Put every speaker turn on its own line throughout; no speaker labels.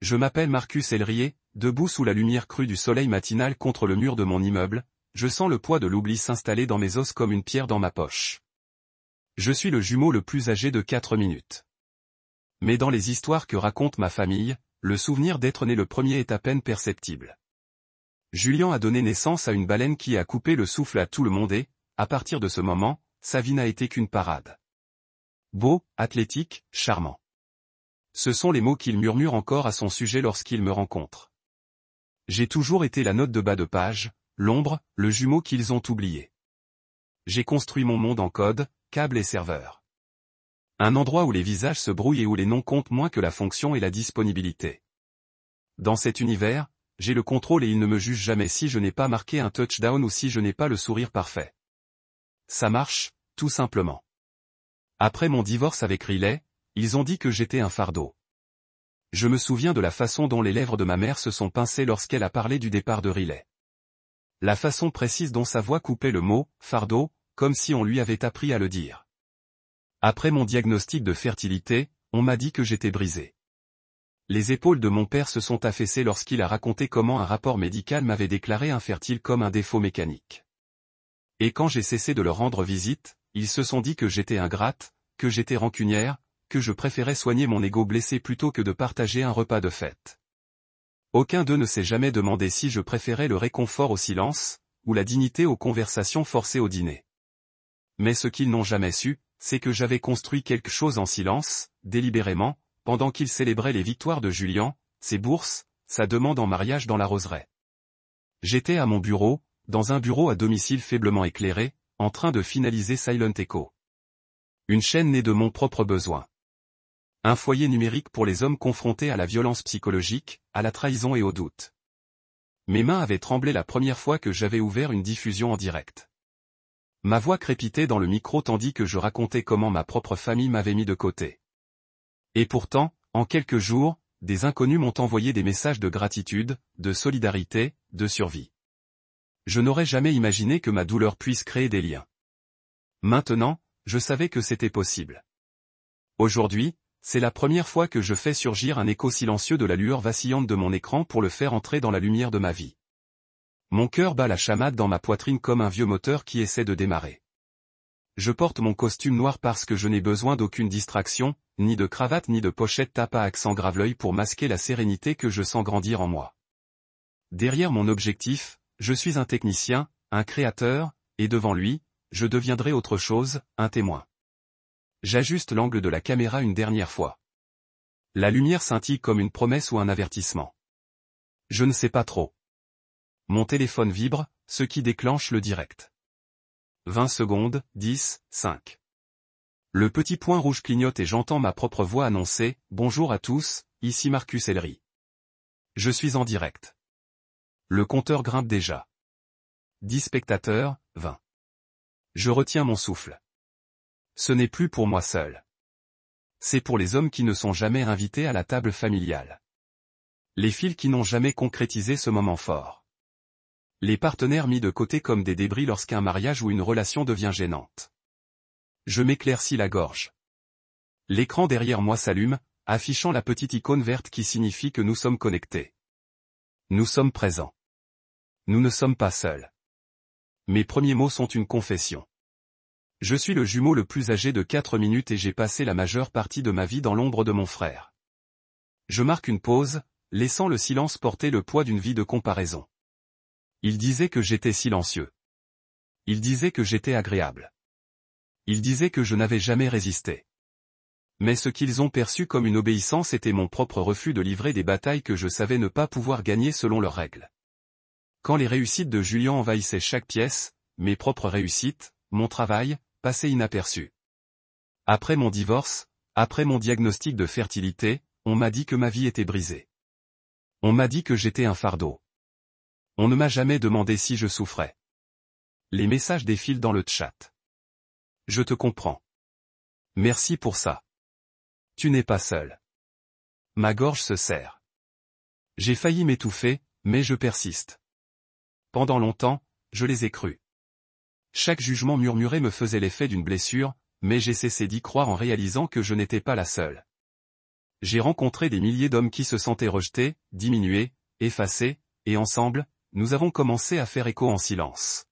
Je m'appelle Marcus Elrier, debout sous la lumière crue du soleil matinal contre le mur de mon immeuble, je sens le poids de l'oubli s'installer dans mes os comme une pierre dans ma poche. Je suis le jumeau le plus âgé de 4 minutes. Mais dans les histoires que raconte ma famille, le souvenir d'être né le premier est à peine perceptible. Julien a donné naissance à une baleine qui a coupé le souffle à tout le monde et, à partir de ce moment, sa vie n'a été qu'une parade. Beau, athlétique, charmant. Ce sont les mots qu'il murmure encore à son sujet lorsqu'il me rencontre. J'ai toujours été la note de bas de page, l'ombre, le jumeau qu'ils ont oublié. J'ai construit mon monde en code, câble et serveur. Un endroit où les visages se brouillent et où les noms comptent moins que la fonction et la disponibilité. Dans cet univers, j'ai le contrôle et ils ne me jugent jamais si je n'ai pas marqué un touchdown ou si je n'ai pas le sourire parfait. Ça marche, tout simplement. Après mon divorce avec Riley, ils ont dit que j'étais un fardeau. Je me souviens de la façon dont les lèvres de ma mère se sont pincées lorsqu'elle a parlé du départ de Riley. La façon précise dont sa voix coupait le mot « fardeau », comme si on lui avait appris à le dire. Après mon diagnostic de fertilité, on m'a dit que j'étais brisé. Les épaules de mon père se sont affaissées lorsqu'il a raconté comment un rapport médical m'avait déclaré infertile comme un défaut mécanique. Et quand j'ai cessé de leur rendre visite, ils se sont dit que j'étais ingrate, que j'étais rancunière, que je préférais soigner mon ego blessé plutôt que de partager un repas de fête. Aucun d'eux ne s'est jamais demandé si je préférais le réconfort au silence, ou la dignité aux conversations forcées au dîner. Mais ce qu'ils n'ont jamais su, c'est que j'avais construit quelque chose en silence, délibérément, pendant qu'ils célébraient les victoires de Julien, ses bourses, sa demande en mariage dans la roseraie. J'étais à mon bureau, dans un bureau à domicile faiblement éclairé, en train de finaliser Silent Echo. Une chaîne née de mon propre besoin. Un foyer numérique pour les hommes confrontés à la violence psychologique, à la trahison et au doute. Mes mains avaient tremblé la première fois que j'avais ouvert une diffusion en direct. Ma voix crépitait dans le micro tandis que je racontais comment ma propre famille m'avait mis de côté. Et pourtant, en quelques jours, des inconnus m'ont envoyé des messages de gratitude, de solidarité, de survie. Je n'aurais jamais imaginé que ma douleur puisse créer des liens. Maintenant, je savais que c'était possible. Aujourd'hui, c'est la première fois que je fais surgir un écho silencieux de la lueur vacillante de mon écran pour le faire entrer dans la lumière de ma vie. Mon cœur bat la chamade dans ma poitrine comme un vieux moteur qui essaie de démarrer. Je porte mon costume noir parce que je n'ai besoin d'aucune distraction, ni de cravate ni de pochette tape à accent grave-l'œil pour masquer la sérénité que je sens grandir en moi. Derrière mon objectif, je suis un technicien, un créateur, et devant lui, je deviendrai autre chose, un témoin. J'ajuste l'angle de la caméra une dernière fois. La lumière scintille comme une promesse ou un avertissement. Je ne sais pas trop. Mon téléphone vibre, ce qui déclenche le direct. 20 secondes, 10, 5. Le petit point rouge clignote et j'entends ma propre voix annoncer « Bonjour à tous, ici Marcus Elrier. » Je suis en direct. Le compteur grimpe déjà. 10 spectateurs, 20. Je retiens mon souffle. Ce n'est plus pour moi seul. C'est pour les hommes qui ne sont jamais invités à la table familiale. Les fils qui n'ont jamais concrétisé ce moment fort. Les partenaires mis de côté comme des débris lorsqu'un mariage ou une relation devient gênante. Je m'éclaircis la gorge. L'écran derrière moi s'allume, affichant la petite icône verte qui signifie que nous sommes connectés. Nous sommes présents. Nous ne sommes pas seuls. Mes premiers mots sont une confession. Je suis le jumeau le plus âgé de 4 minutes et j'ai passé la majeure partie de ma vie dans l'ombre de mon frère. Je marque une pause, laissant le silence porter le poids d'une vie de comparaison. Il disait que j'étais silencieux. Il disait que j'étais agréable. Il disait que je n'avais jamais résisté. Mais ce qu'ils ont perçu comme une obéissance était mon propre refus de livrer des batailles que je savais ne pas pouvoir gagner selon leurs règles. Quand les réussites de Julien envahissaient chaque pièce, mes propres réussites, mon travail, passaient inaperçus. Après mon divorce, après mon diagnostic de fertilité, on m'a dit que ma vie était brisée. On m'a dit que j'étais un fardeau. On ne m'a jamais demandé si je souffrais. Les messages défilent dans le chat. Je te comprends. Merci pour ça. Tu n'es pas seul. Ma gorge se serre. J'ai failli m'étouffer, mais je persiste. Pendant longtemps, je les ai crus. Chaque jugement murmuré me faisait l'effet d'une blessure, mais j'ai cessé d'y croire en réalisant que je n'étais pas la seule. J'ai rencontré des milliers d'hommes qui se sentaient rejetés, diminués, effacés, et ensemble, nous avons commencé à faire écho en silence.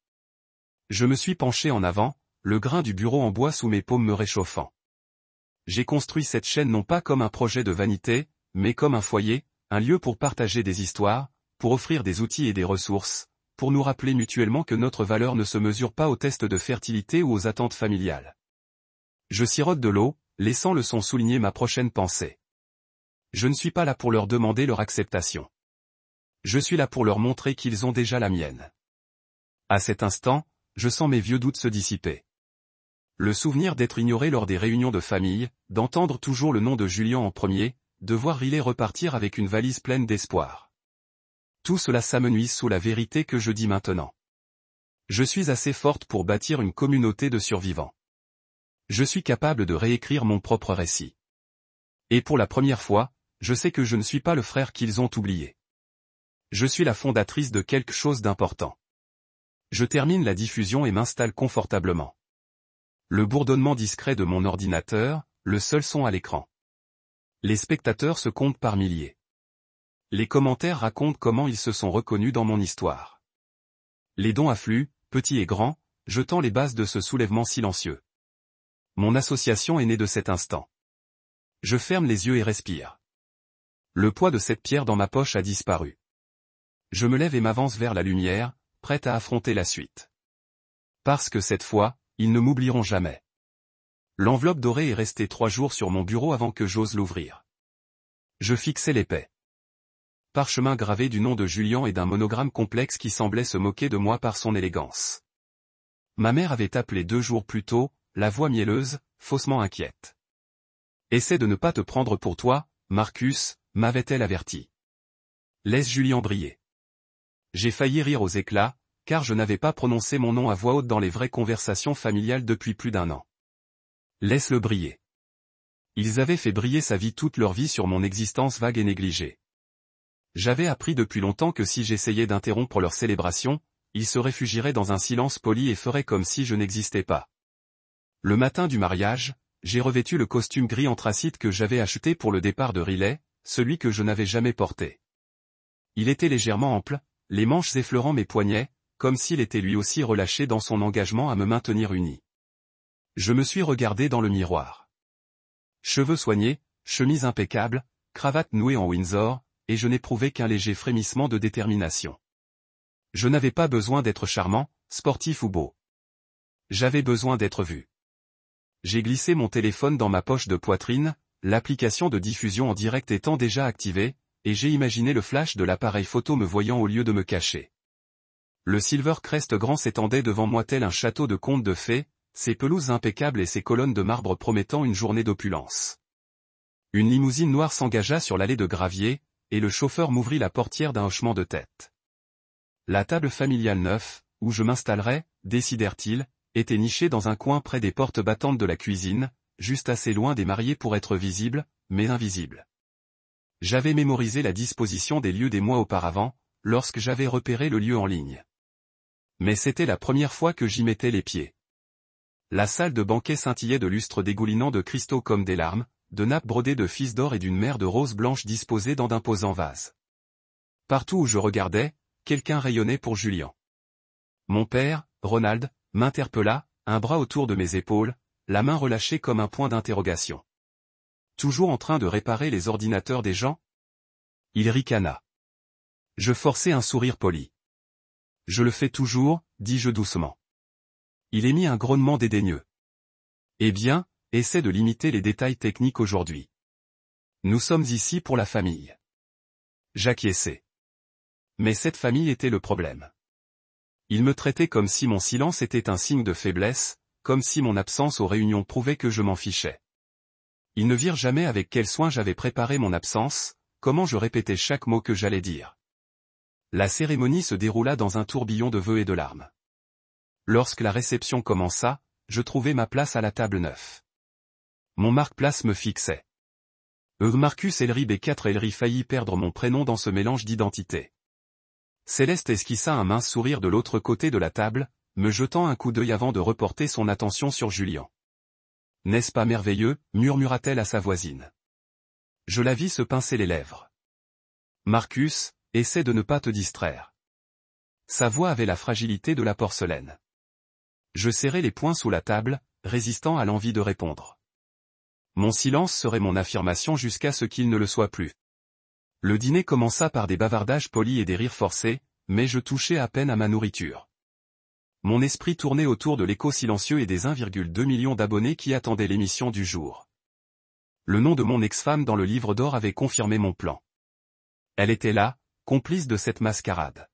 Je me suis penché en avant, le grain du bureau en bois sous mes paumes me réchauffant. J'ai construit cette chaîne non pas comme un projet de vanité, mais comme un foyer, un lieu pour partager des histoires, pour offrir des outils et des ressources, pour nous rappeler mutuellement que notre valeur ne se mesure pas aux tests de fertilité ou aux attentes familiales. Je sirote de l'eau, laissant le son souligner ma prochaine pensée. Je ne suis pas là pour leur demander leur acceptation. Je suis là pour leur montrer qu'ils ont déjà la mienne. À cet instant, je sens mes vieux doutes se dissiper. Le souvenir d'être ignoré lors des réunions de famille, d'entendre toujours le nom de Julien en premier, de voir Riley repartir avec une valise pleine d'espoir. Tout cela s'amenuise sous la vérité que je dis maintenant. Je suis assez forte pour bâtir une communauté de survivants. Je suis capable de réécrire mon propre récit. Et pour la première fois, je sais que je ne suis pas le frère qu'ils ont oublié. Je suis la fondatrice de quelque chose d'important. Je termine la diffusion et m'installe confortablement. Le bourdonnement discret de mon ordinateur, le seul son à l'écran. Les spectateurs se comptent par milliers. Les commentaires racontent comment ils se sont reconnus dans mon histoire. Les dons affluent, petits et grands, jetant les bases de ce soulèvement silencieux. Mon association est née de cet instant. Je ferme les yeux et respire. Le poids de cette pierre dans ma poche a disparu. Je me lève et m'avance vers la lumière, prête à affronter la suite. Parce que cette fois, ils ne m'oublieront jamais. L'enveloppe dorée est restée 3 jours sur mon bureau avant que j'ose l'ouvrir. Je fixais l'épais. Parchemin gravé du nom de Julien et d'un monogramme complexe qui semblait se moquer de moi par son élégance. Ma mère avait appelé 2 jours plus tôt, la voix mielleuse, faussement inquiète. « Essaie de ne pas te prendre pour toi, Marcus », m'avait-elle averti. « Laisse Julien briller. » J'ai failli rire aux éclats, car je n'avais pas prononcé mon nom à voix haute dans les vraies conversations familiales depuis plus d'1 an. Laisse-le briller. Ils avaient fait briller sa vie toute leur vie sur mon existence vague et négligée. J'avais appris depuis longtemps que si j'essayais d'interrompre leur célébration, ils se réfugieraient dans un silence poli et feraient comme si je n'existais pas. Le matin du mariage, j'ai revêtu le costume gris anthracite que j'avais acheté pour le départ de Riley, celui que je n'avais jamais porté. Il était légèrement ample, les manches effleurant mes poignets, comme s'il était lui aussi relâché dans son engagement à me maintenir uni. Je me suis regardé dans le miroir. Cheveux soignés, chemise impeccable, cravate nouée en Windsor, et je n'éprouvais qu'un léger frémissement de détermination. Je n'avais pas besoin d'être charmant, sportif ou beau. J'avais besoin d'être vu. J'ai glissé mon téléphone dans ma poche de poitrine, l'application de diffusion en direct étant déjà activée, et j'ai imaginé le flash de l'appareil photo me voyant au lieu de me cacher. Le Silvercrest grand s'étendait devant moi tel un château de conte de fées, ses pelouses impeccables et ses colonnes de marbre promettant une journée d'opulence. Une limousine noire s'engagea sur l'allée de gravier, et le chauffeur m'ouvrit la portière d'un hochement de tête. La table familiale neuve, où je m'installerais, décidèrent-ils, était nichée dans un coin près des portes battantes de la cuisine, juste assez loin des mariés pour être visible, mais invisible. J'avais mémorisé la disposition des lieux des mois auparavant, lorsque j'avais repéré le lieu en ligne. Mais c'était la première fois que j'y mettais les pieds. La salle de banquet scintillait de lustres dégoulinant de cristaux comme des larmes, de nappes brodées de fils d'or et d'une mer de roses blanches disposées dans d'imposants vases. Partout où je regardais, quelqu'un rayonnait pour Julien. Mon père, Ronald, m'interpella, un bras autour de mes épaules, la main relâchée comme un point d'interrogation. Toujours en train de réparer les ordinateurs des gens? Il ricana. Je forçai un sourire poli. Je le fais toujours, dis-je doucement. Il émit un grognement dédaigneux. Eh bien, essaie de limiter les détails techniques aujourd'hui. Nous sommes ici pour la famille. J'acquiesçai. Mais cette famille était le problème. Il me traitait comme si mon silence était un signe de faiblesse, comme si mon absence aux réunions prouvait que je m'en fichais. Ils ne virent jamais avec quel soin j'avais préparé mon absence, comment je répétais chaque mot que j'allais dire. La cérémonie se déroula dans un tourbillon de vœux et de larmes. Lorsque la réception commença, je trouvai ma place à la table neuve. Mon marque-place me fixait. Marcus Elry B4 Elry faillit perdre mon prénom dans ce mélange d'identité. Céleste esquissa un mince sourire de l'autre côté de la table, me jetant un coup d'œil avant de reporter son attention sur Julien. « N'est-ce pas merveilleux » murmura-t-elle à sa voisine. Je la vis se pincer les lèvres. Marcus, essaie de ne pas te distraire. Sa voix avait la fragilité de la porcelaine. Je serrai les poings sous la table, résistant à l'envie de répondre. Mon silence serait mon affirmation jusqu'à ce qu'il ne le soit plus. Le dîner commença par des bavardages polis et des rires forcés, mais je touchais à peine à ma nourriture. Mon esprit tournait autour de l'écho silencieux et des 1,2 million d'abonnés qui attendaient l'émission du jour. Le nom de mon ex-femme dans le livre d'or avait confirmé mon plan. Elle était là, complice de cette mascarade.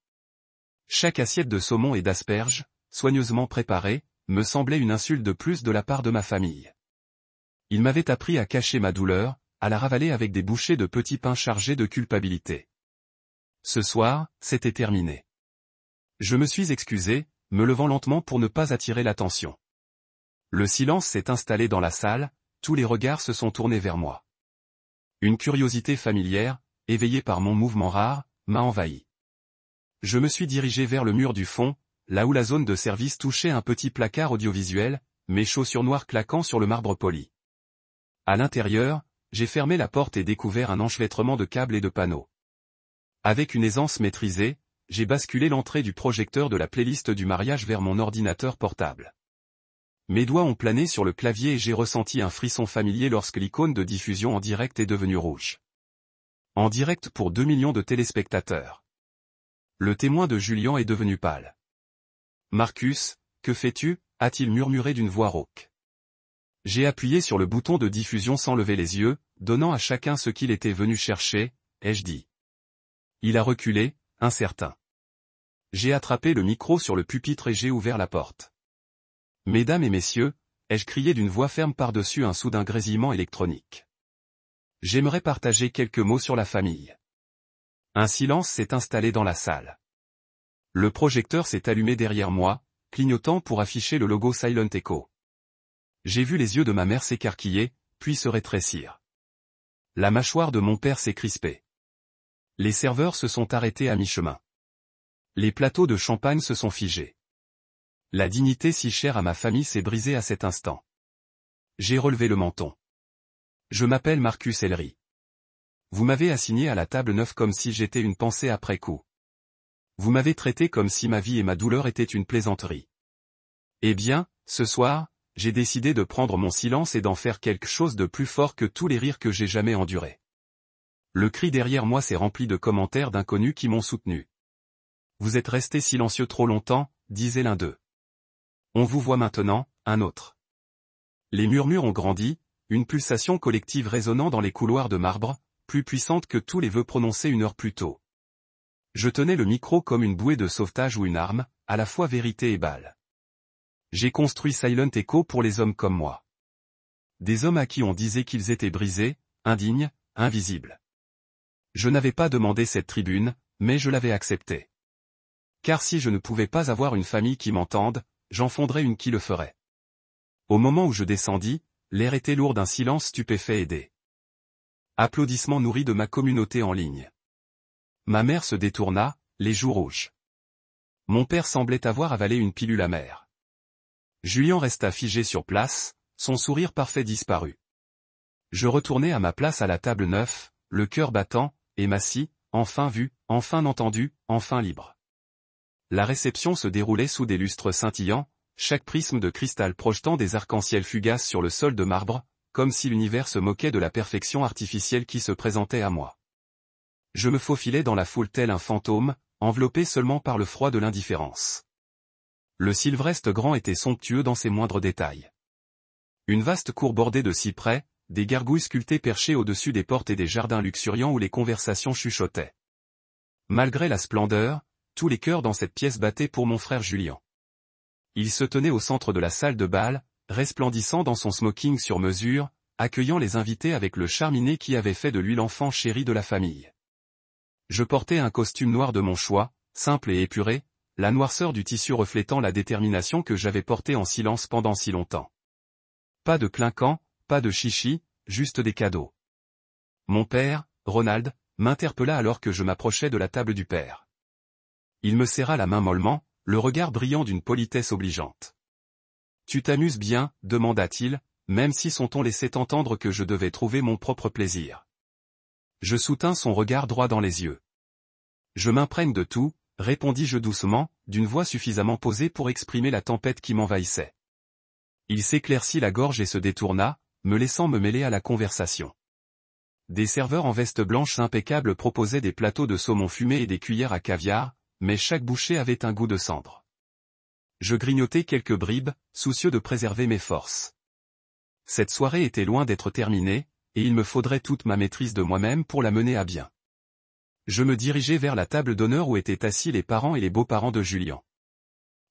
Chaque assiette de saumon et d'asperges, soigneusement préparée, me semblait une insulte de plus de la part de ma famille. Il m'avait appris à cacher ma douleur, à la ravaler avec des bouchées de petits pains chargés de culpabilité. Ce soir, c'était terminé. Je me suis excusé, me levant lentement pour ne pas attirer l'attention. Le silence s'est installé dans la salle, tous les regards se sont tournés vers moi. Une curiosité familière, éveillée par mon mouvement rare, m'a envahi. Je me suis dirigé vers le mur du fond, là où la zone de service touchait un petit placard audiovisuel, mes chaussures noires claquant sur le marbre poli. À l'intérieur, j'ai fermé la porte et découvert un enchevêtrement de câbles et de panneaux. Avec une aisance maîtrisée, j'ai basculé l'entrée du projecteur de la playlist du mariage vers mon ordinateur portable. Mes doigts ont plané sur le clavier et j'ai ressenti un frisson familier lorsque l'icône de diffusion en direct est devenue rouge. En direct pour 2 millions de téléspectateurs. Le témoin de Julien est devenu pâle. « Marcus, que fais-tu » a-t-il murmuré d'une voix rauque. J'ai appuyé sur le bouton de diffusion sans lever les yeux, donnant à chacun ce qu'il était venu chercher, ai-je dit. Il a reculé, incertain. J'ai attrapé le micro sur le pupitre et j'ai ouvert la porte. « Mesdames et messieurs », ai-je crié d'une voix ferme par-dessus un soudain grésillement électronique. J'aimerais partager quelques mots sur la famille. Un silence s'est installé dans la salle. Le projecteur s'est allumé derrière moi, clignotant pour afficher le logo Silent Echo. J'ai vu les yeux de ma mère s'écarquiller, puis se rétrécir. La mâchoire de mon père s'est crispée. Les serveurs se sont arrêtés à mi-chemin. Les plateaux de champagne se sont figés. La dignité si chère à ma famille s'est brisée à cet instant. J'ai relevé le menton. Je m'appelle Marcus Ellery. Vous m'avez assigné à la table 9 comme si j'étais une pensée après coup. Vous m'avez traité comme si ma vie et ma douleur étaient une plaisanterie. Eh bien, ce soir, j'ai décidé de prendre mon silence et d'en faire quelque chose de plus fort que tous les rires que j'ai jamais endurés. Le cri derrière moi s'est rempli de commentaires d'inconnus qui m'ont soutenu. Vous êtes resté silencieux trop longtemps, disait l'un d'eux. On vous voit maintenant, un autre. Les murmures ont grandi, une pulsation collective résonnant dans les couloirs de marbre, plus puissante que tous les vœux prononcés une heure plus tôt. Je tenais le micro comme une bouée de sauvetage ou une arme, à la fois vérité et balle. J'ai construit Silent Echo pour les hommes comme moi. Des hommes à qui on disait qu'ils étaient brisés, indignes, invisibles. Je n'avais pas demandé cette tribune, mais je l'avais acceptée. Car si je ne pouvais pas avoir une famille qui m'entende, j'en fonderais une qui le ferait. Au moment où je descendis, l'air était lourd d'un silence stupéfait et des applaudissements nourris de ma communauté en ligne. Ma mère se détourna, les joues rouges. Mon père semblait avoir avalé une pilule amère. Julien resta figé sur place, son sourire parfait disparut. Je retournai à ma place à la table 9, le cœur battant, et m'assis, enfin vu, enfin entendu, enfin libre. La réception se déroulait sous des lustres scintillants, chaque prisme de cristal projetant des arcs-en-ciel fugaces sur le sol de marbre, comme si l'univers se moquait de la perfection artificielle qui se présentait à moi. Je me faufilais dans la foule tel un fantôme, enveloppé seulement par le froid de l'indifférence. Le Sylvrest grand était somptueux dans ses moindres détails. Une vaste cour bordée de cyprès, des gargouilles sculptées perchées au-dessus des portes et des jardins luxuriants où les conversations chuchotaient. Malgré la splendeur, tous les cœurs dans cette pièce battaient pour mon frère Julien. Il se tenait au centre de la salle de bal, resplendissant dans son smoking sur mesure, accueillant les invités avec le charme inné qui avait fait de lui l'enfant chéri de la famille. Je portais un costume noir de mon choix, simple et épuré, la noirceur du tissu reflétant la détermination que j'avais portée en silence pendant si longtemps. Pas de clinquant, pas de chichi, juste des cadeaux. Mon père, Ronald, m'interpella alors que je m'approchais de la table du père. Il me serra la main mollement, le regard brillant d'une politesse obligeante. « Tu t'amuses bien » demanda-t-il, même si son ton laissait entendre que je devais trouver mon propre plaisir. Je soutins son regard droit dans les yeux. Je m'imprègne de tout, répondis-je doucement, d'une voix suffisamment posée pour exprimer la tempête qui m'envahissait. Il s'éclaircit la gorge et se détourna, me laissant me mêler à la conversation. Des serveurs en veste blanche impeccables proposaient des plateaux de saumon fumé et des cuillères à caviar, mais chaque bouchée avait un goût de cendre. Je grignotais quelques bribes, soucieux de préserver mes forces. Cette soirée était loin d'être terminée, et il me faudrait toute ma maîtrise de moi-même pour la mener à bien. Je me dirigeai vers la table d'honneur où étaient assis les parents et les beaux-parents de Julian.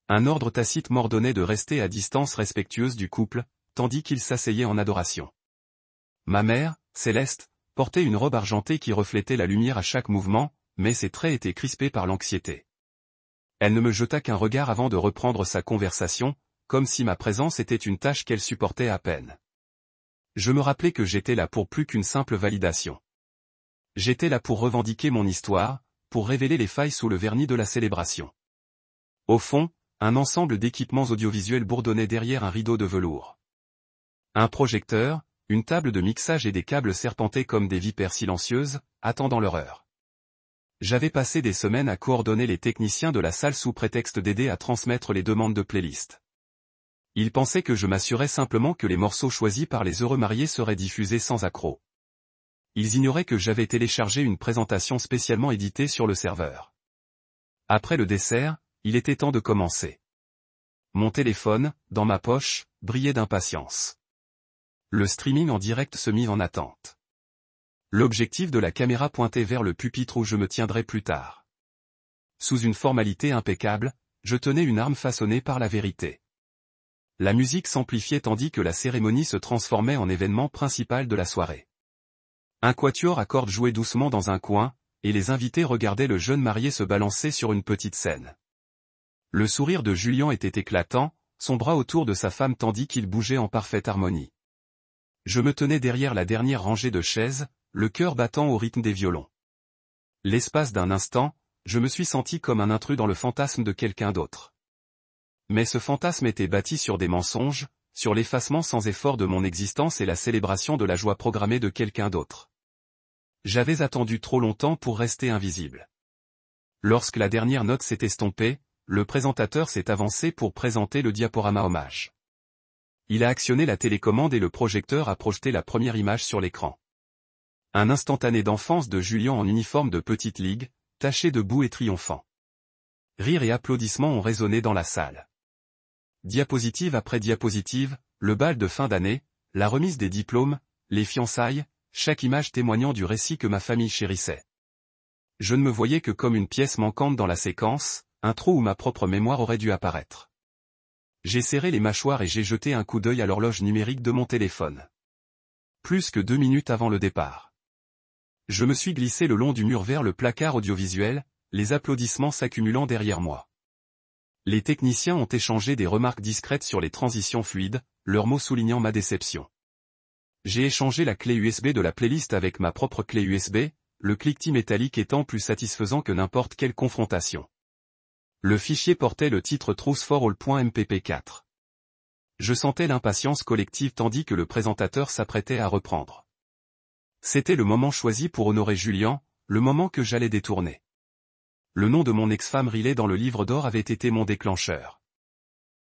Un ordre tacite m'ordonnait de rester à distance respectueuse du couple, tandis qu'ils s'asseyaient en adoration. Ma mère, Céleste, portait une robe argentée qui reflétait la lumière à chaque mouvement, mais ses traits étaient crispés par l'anxiété. Elle ne me jeta qu'un regard avant de reprendre sa conversation, comme si ma présence était une tâche qu'elle supportait à peine. Je me rappelais que j'étais là pour plus qu'une simple validation. J'étais là pour revendiquer mon histoire, pour révéler les failles sous le vernis de la célébration. Au fond, un ensemble d'équipements audiovisuels bourdonnait derrière un rideau de velours. Un projecteur, une table de mixage et des câbles serpentaient comme des vipères silencieuses, attendant leur heure. J'avais passé des semaines à coordonner les techniciens de la salle sous prétexte d'aider à transmettre les demandes de playlist. Ils pensaient que je m'assurais simplement que les morceaux choisis par les heureux mariés seraient diffusés sans accroc. Ils ignoraient que j'avais téléchargé une présentation spécialement éditée sur le serveur. Après le dessert, il était temps de commencer. Mon téléphone, dans ma poche, brillait d'impatience. Le streaming en direct se mit en attente. L'objectif de la caméra pointait vers le pupitre où je me tiendrais plus tard. Sous une formalité impeccable, je tenais une arme façonnée par la vérité. La musique s'amplifiait tandis que la cérémonie se transformait en événement principal de la soirée. Un quatuor à cordes jouait doucement dans un coin, et les invités regardaient le jeune marié se balancer sur une petite scène. Le sourire de Julian était éclatant, son bras autour de sa femme tandis qu'il bougeait en parfaite harmonie. Je me tenais derrière la dernière rangée de chaises, le cœur battant au rythme des violons. L'espace d'un instant, je me suis senti comme un intrus dans le fantasme de quelqu'un d'autre. Mais ce fantasme était bâti sur des mensonges, sur l'effacement sans effort de mon existence et la célébration de la joie programmée de quelqu'un d'autre. J'avais attendu trop longtemps pour rester invisible. Lorsque la dernière note s'est estompée, le présentateur s'est avancé pour présenter le diaporama hommage. Il a actionné la télécommande et le projecteur a projeté la première image sur l'écran. Un instantané d'enfance de Julian en uniforme de petite ligue, taché de boue et triomphant. Rires et applaudissements ont résonné dans la salle. Diapositive après diapositive, le bal de fin d'année, la remise des diplômes, les fiançailles, chaque image témoignant du récit que ma famille chérissait. Je ne me voyais que comme une pièce manquante dans la séquence, un trou où ma propre mémoire aurait dû apparaître. J'ai serré les mâchoires et j'ai jeté un coup d'œil à l'horloge numérique de mon téléphone. Plus que 2 minutes avant le départ. Je me suis glissé le long du mur vers le placard audiovisuel, les applaudissements s'accumulant derrière moi. Les techniciens ont échangé des remarques discrètes sur les transitions fluides, leurs mots soulignant ma déception. J'ai échangé la clé USB de la playlist avec ma propre clé USB, le cliquetis métallique étant plus satisfaisant que n'importe quelle confrontation. Le fichier portait le titre Truth for All.mpp4. Je sentais l'impatience collective tandis que le présentateur s'apprêtait à reprendre. C'était le moment choisi pour honorer Julian, le moment que j'allais détourner. Le nom de mon ex-femme Riley dans le livre d'or avait été mon déclencheur.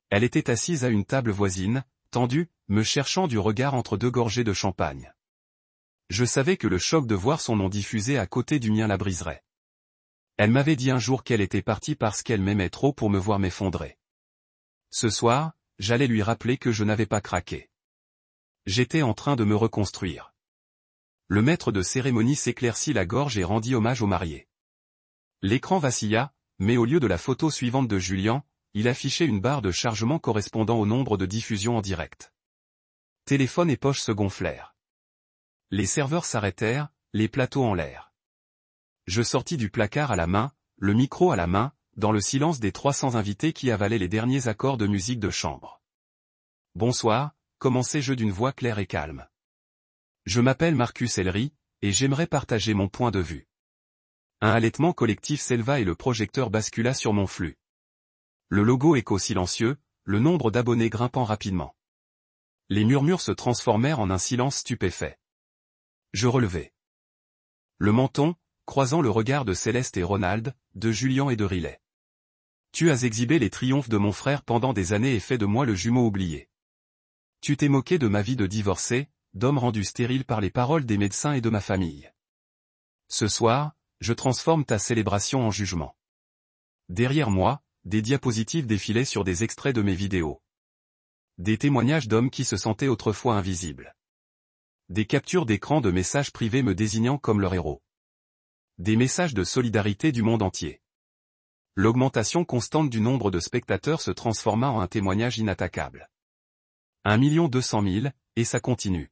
Elle était assise à une table voisine, tendue, me cherchant du regard entre 2 gorgées de champagne. Je savais que le choc de voir son nom diffusé à côté du mien la briserait. Elle m'avait dit un jour qu'elle était partie parce qu'elle m'aimait trop pour me voir m'effondrer. Ce soir, j'allais lui rappeler que je n'avais pas craqué. J'étais en train de me reconstruire. Le maître de cérémonie s'éclaircit la gorge et rendit hommage au marié. L'écran vacilla, mais au lieu de la photo suivante de Julian, il affichait une barre de chargement correspondant au nombre de diffusions en direct. Téléphone et poche se gonflèrent. Les serveurs s'arrêtèrent, les plateaux en l'air. Je sortis du placard à la main, le micro à la main, dans le silence des 300 invités qui avalaient les derniers accords de musique de chambre. Bonsoir, commençai-je d'une voix claire et calme. Je m'appelle Marcus Ellery, et j'aimerais partager mon point de vue. Un halètement collectif s'éleva et le projecteur bascula sur mon flux. Le logo écho silencieux, le nombre d'abonnés grimpant rapidement. Les murmures se transformèrent en un silence stupéfait. Je relevai. Le menton, croisant le regard de Céleste et Ronald, de Julien et de Riley. Tu as exhibé les triomphes de mon frère pendant des années et fait de moi le jumeau oublié. Tu t'es moqué de ma vie de divorcé, d'homme rendu stérile par les paroles des médecins et de ma famille. Ce soir, je transforme ta célébration en jugement. Derrière moi, des diapositives défilaient sur des extraits de mes vidéos. Des témoignages d'hommes qui se sentaient autrefois invisibles. Des captures d'écran de messages privés me désignant comme leur héros. Des messages de solidarité du monde entier. L'augmentation constante du nombre de spectateurs se transforma en un témoignage inattaquable. 1 200 000, et ça continue.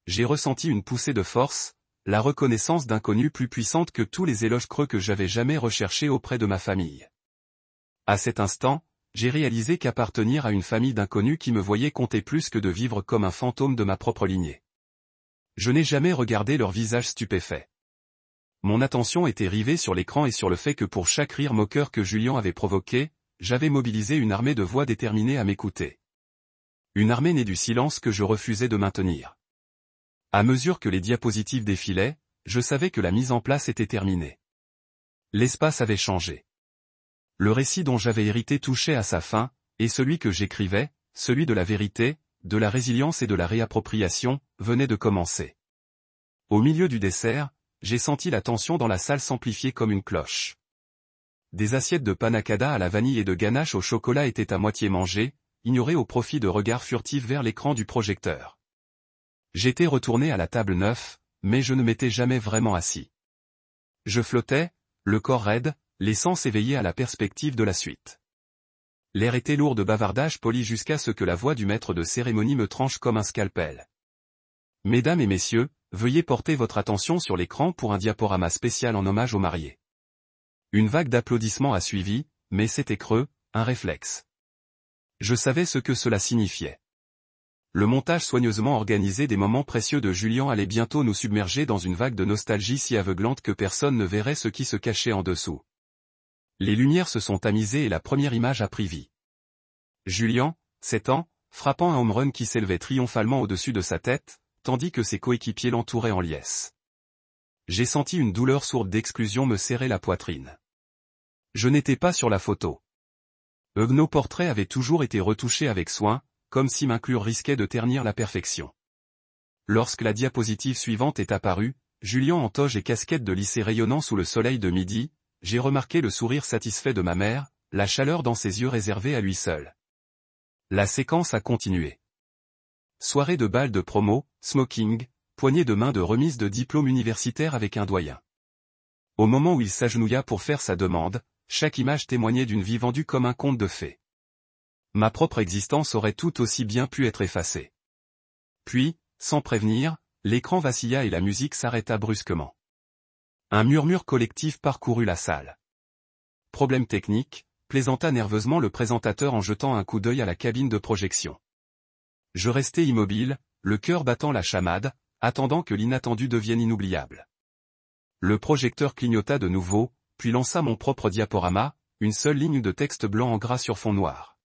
J'ai ressenti une poussée de force, la reconnaissance d'inconnus plus puissante que tous les éloges creux que j'avais jamais recherchés auprès de ma famille. À cet instant, j'ai réalisé qu'appartenir à une famille d'inconnus qui me voyait comptait plus que de vivre comme un fantôme de ma propre lignée. Je n'ai jamais regardé leur visage stupéfait. Mon attention était rivée sur l'écran et sur le fait que pour chaque rire moqueur que Julien avait provoqué, j'avais mobilisé une armée de voix déterminées à m'écouter. Une armée née du silence que je refusais de maintenir. À mesure que les diapositives défilaient, je savais que la mise en place était terminée. L'espace avait changé. Le récit dont j'avais hérité touchait à sa fin, et celui que j'écrivais, celui de la vérité, de la résilience et de la réappropriation, venait de commencer. Au milieu du dessert, j'ai senti la tension dans la salle s'amplifier comme une cloche. Des assiettes de panna cotta à la vanille et de ganache au chocolat étaient à moitié mangées, ignorées au profit de regards furtifs vers l'écran du projecteur. J'étais retourné à la table 9, mais je ne m'étais jamais vraiment assis. Je flottais, le corps raide, les sens éveillés à la perspective de la suite. L'air était lourd de bavardage poli jusqu'à ce que la voix du maître de cérémonie me tranche comme un scalpel. Mesdames et messieurs, veuillez porter votre attention sur l'écran pour un diaporama spécial en hommage aux mariés. Une vague d'applaudissements a suivi, mais c'était creux, un réflexe. Je savais ce que cela signifiait. Le montage soigneusement organisé des moments précieux de Julien allait bientôt nous submerger dans une vague de nostalgie si aveuglante que personne ne verrait ce qui se cachait en dessous. Les lumières se sont tamisées et la première image a pris vie. Julien, 7 ans, frappant un home run qui s'élevait triomphalement au-dessus de sa tête, tandis que ses coéquipiers l'entouraient en liesse. J'ai senti une douleur sourde d'exclusion me serrer la poitrine. Je n'étais pas sur la photo. Nos portraits avaient toujours été retouchés avec soin, comme si m'inclure risquait de ternir la perfection. Lorsque la diapositive suivante est apparue, Julien en toge et casquette de lycée rayonnant sous le soleil de midi, j'ai remarqué le sourire satisfait de ma mère, la chaleur dans ses yeux réservée à lui seul. La séquence a continué. Soirée de bal de promo, smoking, poignée de main de remise de diplôme universitaire avec un doyen. Au moment où il s'agenouilla pour faire sa demande, chaque image témoignait d'une vie vendue comme un conte de fées. Ma propre existence aurait tout aussi bien pu être effacée. Puis, sans prévenir, l'écran vacilla et la musique s'arrêta brusquement. Un murmure collectif parcourut la salle. Problème technique, plaisanta nerveusement le présentateur en jetant un coup d'œil à la cabine de projection. Je restai immobile, le cœur battant la chamade, attendant que l'inattendu devienne inoubliable. Le projecteur clignota de nouveau, puis lança mon propre diaporama, une seule ligne de texte blanc en gras sur fond noir.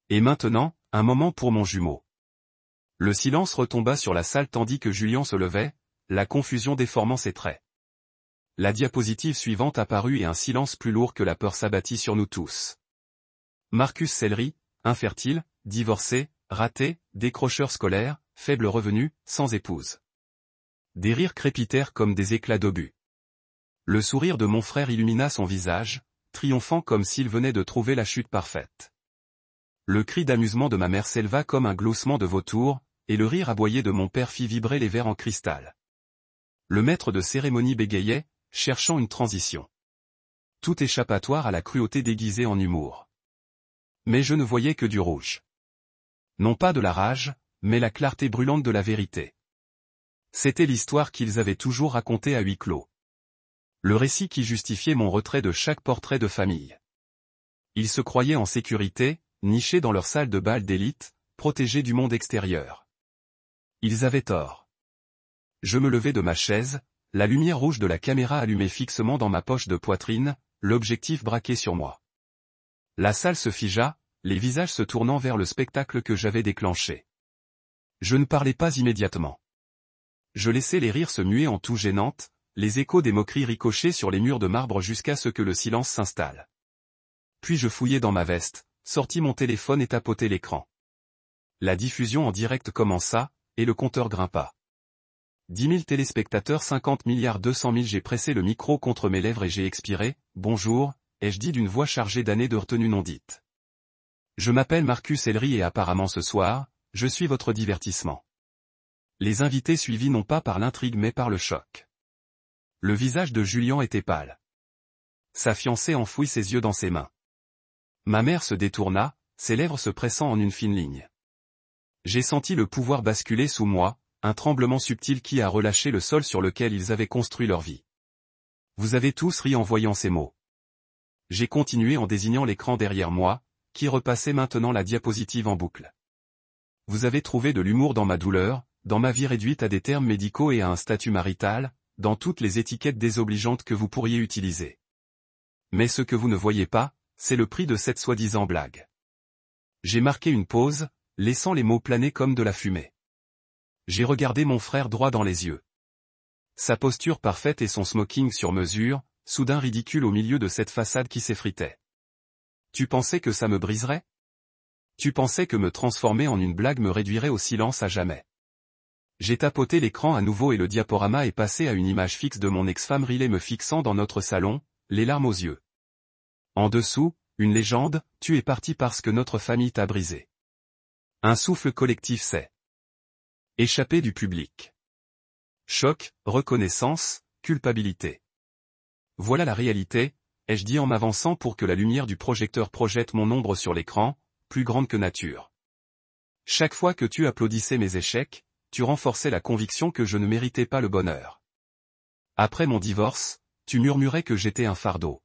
Et maintenant, un moment pour mon jumeau. Le silence retomba sur la salle tandis que Julien se levait, la confusion déformant ses traits. La diapositive suivante apparut et un silence plus lourd que la peur s'abattit sur nous tous. Marcus Sellery, infertile, divorcé, raté, décrocheur scolaire, faible revenu, sans épouse. Des rires crépitèrent comme des éclats d'obus. Le sourire de mon frère illumina son visage, triomphant comme s'il venait de trouver la chute parfaite. Le cri d'amusement de ma mère s'éleva comme un gloussement de vautour, et le rire aboyé de mon père fit vibrer les verres en cristal. Le maître de cérémonie bégayait, cherchant une transition. Tout échappatoire à la cruauté déguisée en humour. Mais je ne voyais que du rouge. Non pas de la rage, mais la clarté brûlante de la vérité. C'était l'histoire qu'ils avaient toujours racontée à huis clos. Le récit qui justifiait mon retrait de chaque portrait de famille. Ils se croyaient en sécurité, nichés dans leur salle de bal d'élite, protégés du monde extérieur. Ils avaient tort. Je me levai de ma chaise, la lumière rouge de la caméra allumée fixement dans ma poche de poitrine, l'objectif braqué sur moi. La salle se figea, les visages se tournant vers le spectacle que j'avais déclenché. Je ne parlais pas immédiatement. Je laissais les rires se muer en toux gênantes, les échos des moqueries ricochaient sur les murs de marbre jusqu'à ce que le silence s'installe. Puis je fouillai dans ma veste, sortis mon téléphone et tapotai l'écran. La diffusion en direct commença, et le compteur grimpa. 10 000 téléspectateurs, 50 milliards 200 000. J'ai pressé le micro contre mes lèvres et j'ai expiré. Bonjour, ai-je dit d'une voix chargée d'années de retenue non dite. Je m'appelle Marcus Ellery et apparemment ce soir, je suis votre divertissement. Les invités suivis non pas par l'intrigue mais par le choc. Le visage de Julien était pâle. Sa fiancée enfouit ses yeux dans ses mains. Ma mère se détourna, ses lèvres se pressant en une fine ligne. J'ai senti le pouvoir basculer sous moi, un tremblement subtil qui a relâché le sol sur lequel ils avaient construit leur vie. Vous avez tous ri en voyant ces mots. J'ai continué en désignant l'écran derrière moi, qui repassait maintenant la diapositive en boucle. Vous avez trouvé de l'humour dans ma douleur, dans ma vie réduite à des termes médicaux et à un statut marital, dans toutes les étiquettes désobligeantes que vous pourriez utiliser. Mais ce que vous ne voyez pas, c'est le prix de cette soi-disant blague. J'ai marqué une pause, laissant les mots planer comme de la fumée. J'ai regardé mon frère droit dans les yeux. Sa posture parfaite et son smoking sur mesure, soudain ridicule au milieu de cette façade qui s'effritait. Tu pensais que ça me briserait? Tu pensais que me transformer en une blague me réduirait au silence à jamais? J'ai tapoté l'écran à nouveau et le diaporama est passé à une image fixe de mon ex-femme Riley me fixant dans notre salon, les larmes aux yeux. En dessous, une légende, tu es parti parce que notre famille t'a brisé. Un souffle collectif s'est échappé du public. Choc, reconnaissance, culpabilité. Voilà la réalité, ai-je dit en m'avançant pour que la lumière du projecteur projette mon ombre sur l'écran, plus grande que nature. Chaque fois que tu applaudissais mes échecs, tu renforçais la conviction que je ne méritais pas le bonheur. Après mon divorce, tu murmurais que j'étais un fardeau.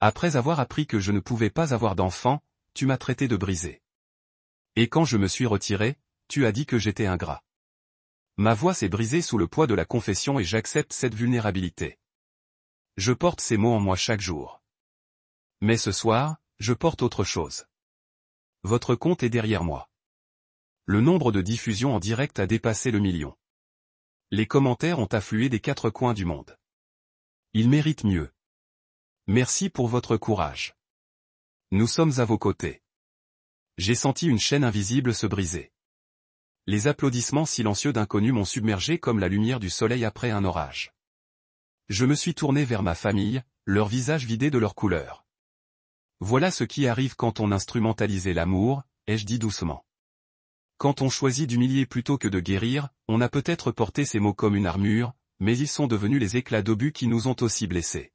Après avoir appris que je ne pouvais pas avoir d'enfant, tu m'as traité de brisé. Et quand je me suis retiré, tu as dit que j'étais ingrat. Ma voix s'est brisée sous le poids de la confession et j'accepte cette vulnérabilité. Je porte ces mots en moi chaque jour. Mais ce soir, je porte autre chose. Votre compte est derrière moi. Le nombre de diffusions en direct a dépassé le 1 million. Les commentaires ont afflué des 4 coins du monde. Ils méritent mieux. Merci pour votre courage. Nous sommes à vos côtés. J'ai senti une chaîne invisible se briser. Les applaudissements silencieux d'inconnus m'ont submergé comme la lumière du soleil après un orage. Je me suis tourné vers ma famille, leur visage vidé de leur couleur. Voilà ce qui arrive quand on instrumentalisait l'amour, ai-je dit doucement. Quand on choisit d'humilier plutôt que de guérir, on a peut-être porté ces mots comme une armure, mais ils sont devenus les éclats d'obus qui nous ont aussi blessés.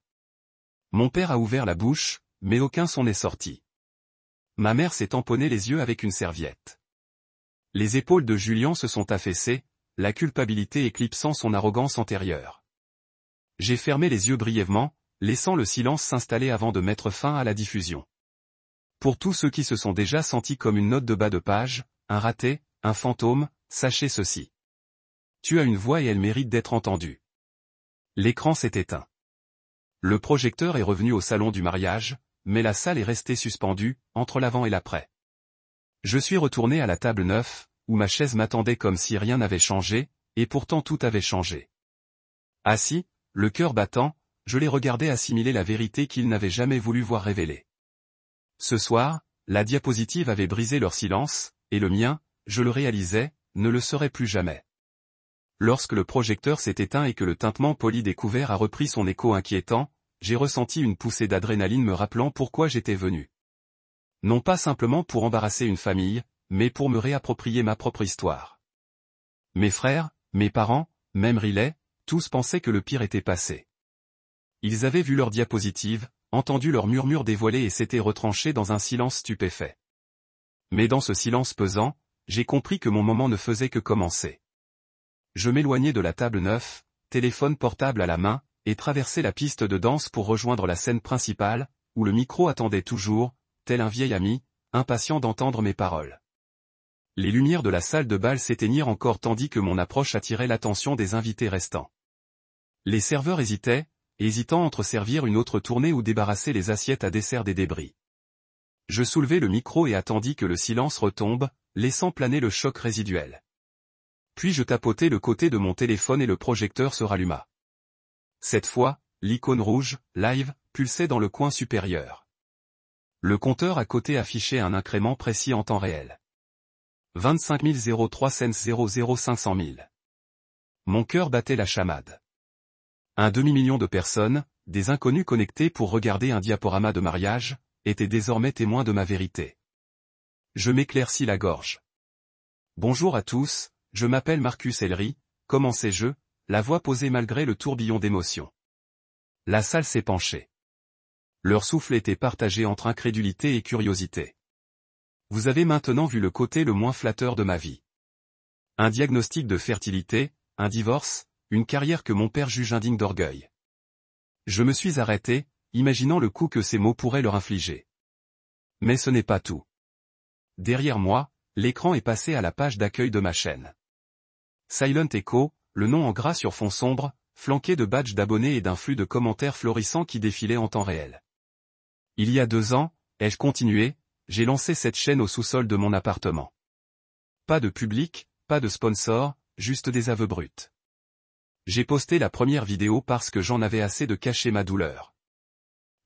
Mon père a ouvert la bouche, mais aucun son n'est sorti. Ma mère s'est tamponnée les yeux avec une serviette. Les épaules de Julien se sont affaissées, la culpabilité éclipsant son arrogance antérieure. J'ai fermé les yeux brièvement, laissant le silence s'installer avant de mettre fin à la diffusion. Pour tous ceux qui se sont déjà sentis comme une note de bas de page, un raté, un fantôme, sachez ceci. Tu as une voix et elle mérite d'être entendue. L'écran s'est éteint. Le projecteur est revenu au salon du mariage, mais la salle est restée suspendue, entre l'avant et l'après. Je suis retourné à la table 9, où ma chaise m'attendait comme si rien n'avait changé, et pourtant tout avait changé. Assis, le cœur battant, je les regardais assimiler la vérité qu'ils n'avaient jamais voulu voir révélée. Ce soir, la diapositive avait brisé leur silence, et le mien, je le réalisais, ne le serait plus jamais. Lorsque le projecteur s'est éteint et que le tintement poli des couverts a repris son écho inquiétant, j'ai ressenti une poussée d'adrénaline me rappelant pourquoi j'étais venu. Non pas simplement pour embarrasser une famille, mais pour me réapproprier ma propre histoire. Mes frères, mes parents, même Riley, tous pensaient que le pire était passé. Ils avaient vu leur diapositive, entendu leur murmure dévoilé et s'étaient retranchés dans un silence stupéfait. Mais dans ce silence pesant, j'ai compris que mon moment ne faisait que commencer. Je m'éloignai de la table 9, téléphone portable à la main, et traversai la piste de danse pour rejoindre la scène principale, où le micro attendait toujours, tel un vieil ami, impatient d'entendre mes paroles. Les lumières de la salle de bal s'éteignirent encore tandis que mon approche attirait l'attention des invités restants. Les serveurs hésitaient, hésitant entre servir une autre tournée ou débarrasser les assiettes à dessert des débris. Je soulevai le micro et attendis que le silence retombe, laissant planer le choc résiduel. Puis je tapotai le côté de mon téléphone et le projecteur se ralluma. Cette fois, l'icône rouge, live, pulsait dans le coin supérieur. Le compteur à côté affichait un incrément précis en temps réel. 25 003 cents 00 500 000. Mon cœur battait la chamade. Un demi-million de personnes, des inconnus connectés pour regarder un diaporama de mariage, étaient désormais témoins de ma vérité. Je m'éclaircis la gorge. Bonjour à tous, je m'appelle Marcus Ellery, commençai-je, la voix posée malgré le tourbillon d'émotions. La salle s'est penchée. Leur souffle était partagé entre incrédulité et curiosité. Vous avez maintenant vu le côté le moins flatteur de ma vie. Un diagnostic de fertilité, un divorce, une carrière que mon père juge indigne d'orgueil. Je me suis arrêté, imaginant le coup que ces mots pourraient leur infliger. Mais ce n'est pas tout. Derrière moi, l'écran est passé à la page d'accueil de ma chaîne. Silent Echo, le nom en gras sur fond sombre, flanqué de badges d'abonnés et d'un flux de commentaires florissants qui défilaient en temps réel. Il y a 2 ans, ai-je continué, j'ai lancé cette chaîne au sous-sol de mon appartement. Pas de public, pas de sponsor, juste des aveux bruts. J'ai posté la première vidéo parce que j'en avais assez de cacher ma douleur.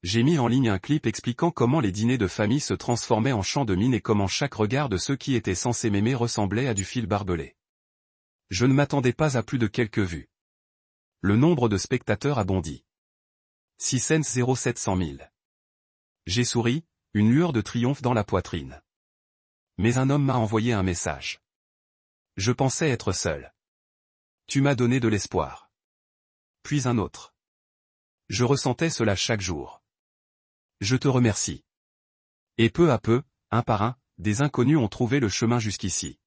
J'ai mis en ligne un clip expliquant comment les dîners de famille se transformaient en champs de mine et comment chaque regard de ceux qui étaient censés m'aimer ressemblait à du fil barbelé. Je ne m'attendais pas à plus de quelques vues. Le nombre de spectateurs a bondi. 6 cents 0700 000. J'ai souri, une lueur de triomphe dans la poitrine. Mais un homme m'a envoyé un message. Je pensais être seul. Tu m'as donné de l'espoir. Puis un autre. Je ressentais cela chaque jour. Je te remercie. Et peu à peu, un par un, des inconnus ont trouvé le chemin jusqu'ici.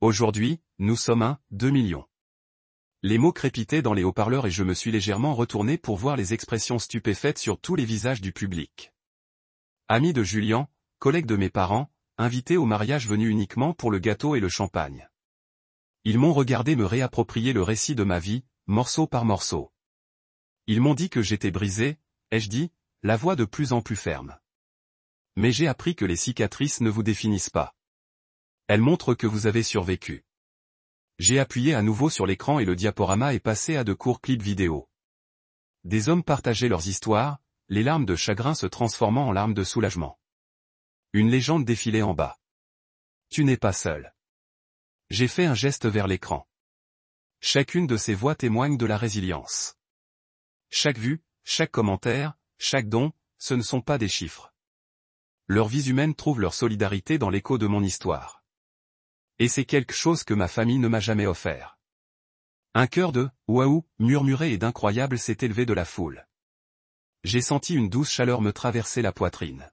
Aujourd'hui, nous sommes 2 millions. Les mots crépitaient dans les haut-parleurs et je me suis légèrement retourné pour voir les expressions stupéfaites sur tous les visages du public. Amis de Julian, collègues de mes parents, invités au mariage venus uniquement pour le gâteau et le champagne. Ils m'ont regardé me réapproprier le récit de ma vie, morceau par morceau. Ils m'ont dit que j'étais brisé, ai-je dit, la voix de plus en plus ferme. Mais j'ai appris que les cicatrices ne vous définissent pas. Elles montrent que vous avez survécu. J'ai appuyé à nouveau sur l'écran et le diaporama est passé à de courts clips vidéo. Des hommes partageaient leurs histoires, les larmes de chagrin se transformant en larmes de soulagement. Une légende défilait en bas. Tu n'es pas seul. J'ai fait un geste vers l'écran. Chacune de ces voix témoigne de la résilience. Chaque vue, chaque commentaire, chaque don, ce ne sont pas des chiffres. Leurs vies humaines trouvent leur solidarité dans l'écho de mon histoire. Et c'est quelque chose que ma famille ne m'a jamais offert. Un chœur de « waouh » murmuré et d'incroyable s'est élevé de la foule. J'ai senti une douce chaleur me traverser la poitrine.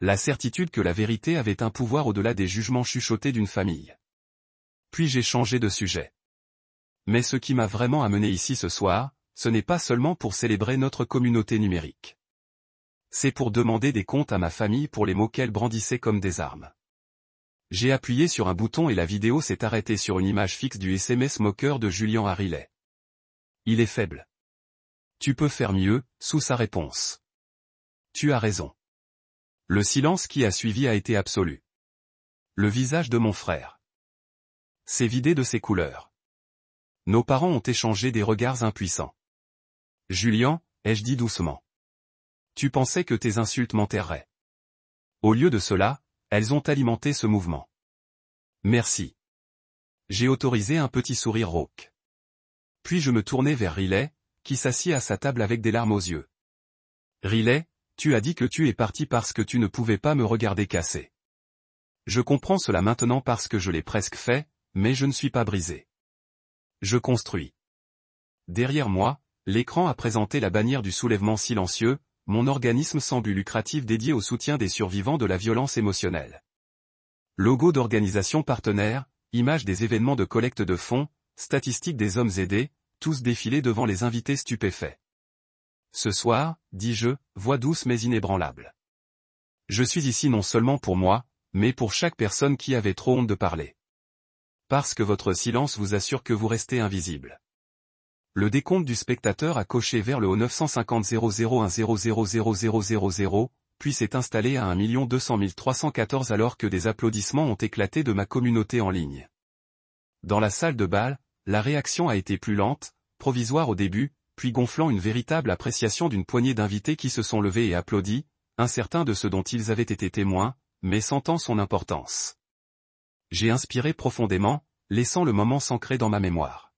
La certitude que la vérité avait un pouvoir au-delà des jugements chuchotés d'une famille. Puis j'ai changé de sujet. Mais ce qui m'a vraiment amené ici ce soir, ce n'est pas seulement pour célébrer notre communauté numérique. C'est pour demander des comptes à ma famille pour les mots qu'elle brandissait comme des armes. J'ai appuyé sur un bouton et la vidéo s'est arrêtée sur une image fixe du SMS moqueur de Julian Harriley. Il est faible. Tu peux faire mieux, sous sa réponse. Tu as raison. Le silence qui a suivi a été absolu. Le visage de mon frère s'est vidé de ses couleurs. Nos parents ont échangé des regards impuissants. Julian, ai-je dit doucement. Tu pensais que tes insultes m'enterreraient. Au lieu de cela, elles ont alimenté ce mouvement. Merci. J'ai autorisé un petit sourire rauque. Puis je me tournai vers Riley, qui s'assit à sa table avec des larmes aux yeux. Riley, tu as dit que tu es parti parce que tu ne pouvais pas me regarder casser. Je comprends cela maintenant parce que je l'ai presque fait, mais je ne suis pas brisé. Je construis. Derrière moi, l'écran a présenté la bannière du soulèvement silencieux, mon organisme semble lucratif dédié au soutien des survivants de la violence émotionnelle. Logo d'organisation partenaire, images des événements de collecte de fonds, statistiques des hommes aidés, tous défilés devant les invités stupéfaits. Ce soir, dis-je, voix douce mais inébranlable. Je suis ici non seulement pour moi, mais pour chaque personne qui avait trop honte de parler. Parce que votre silence vous assure que vous restez invisible. Le décompte du spectateur a coché vers le haut 950 001 00000, puis s'est installé à 1 200 314 alors que des applaudissements ont éclaté de ma communauté en ligne. Dans la salle de bal, la réaction a été plus lente, provisoire au début, puis gonflant une véritable appréciation d'une poignée d'invités qui se sont levés et applaudis, incertains de ce dont ils avaient été témoins, mais sentant son importance. J'ai inspiré profondément, laissant le moment s'ancrer dans ma mémoire.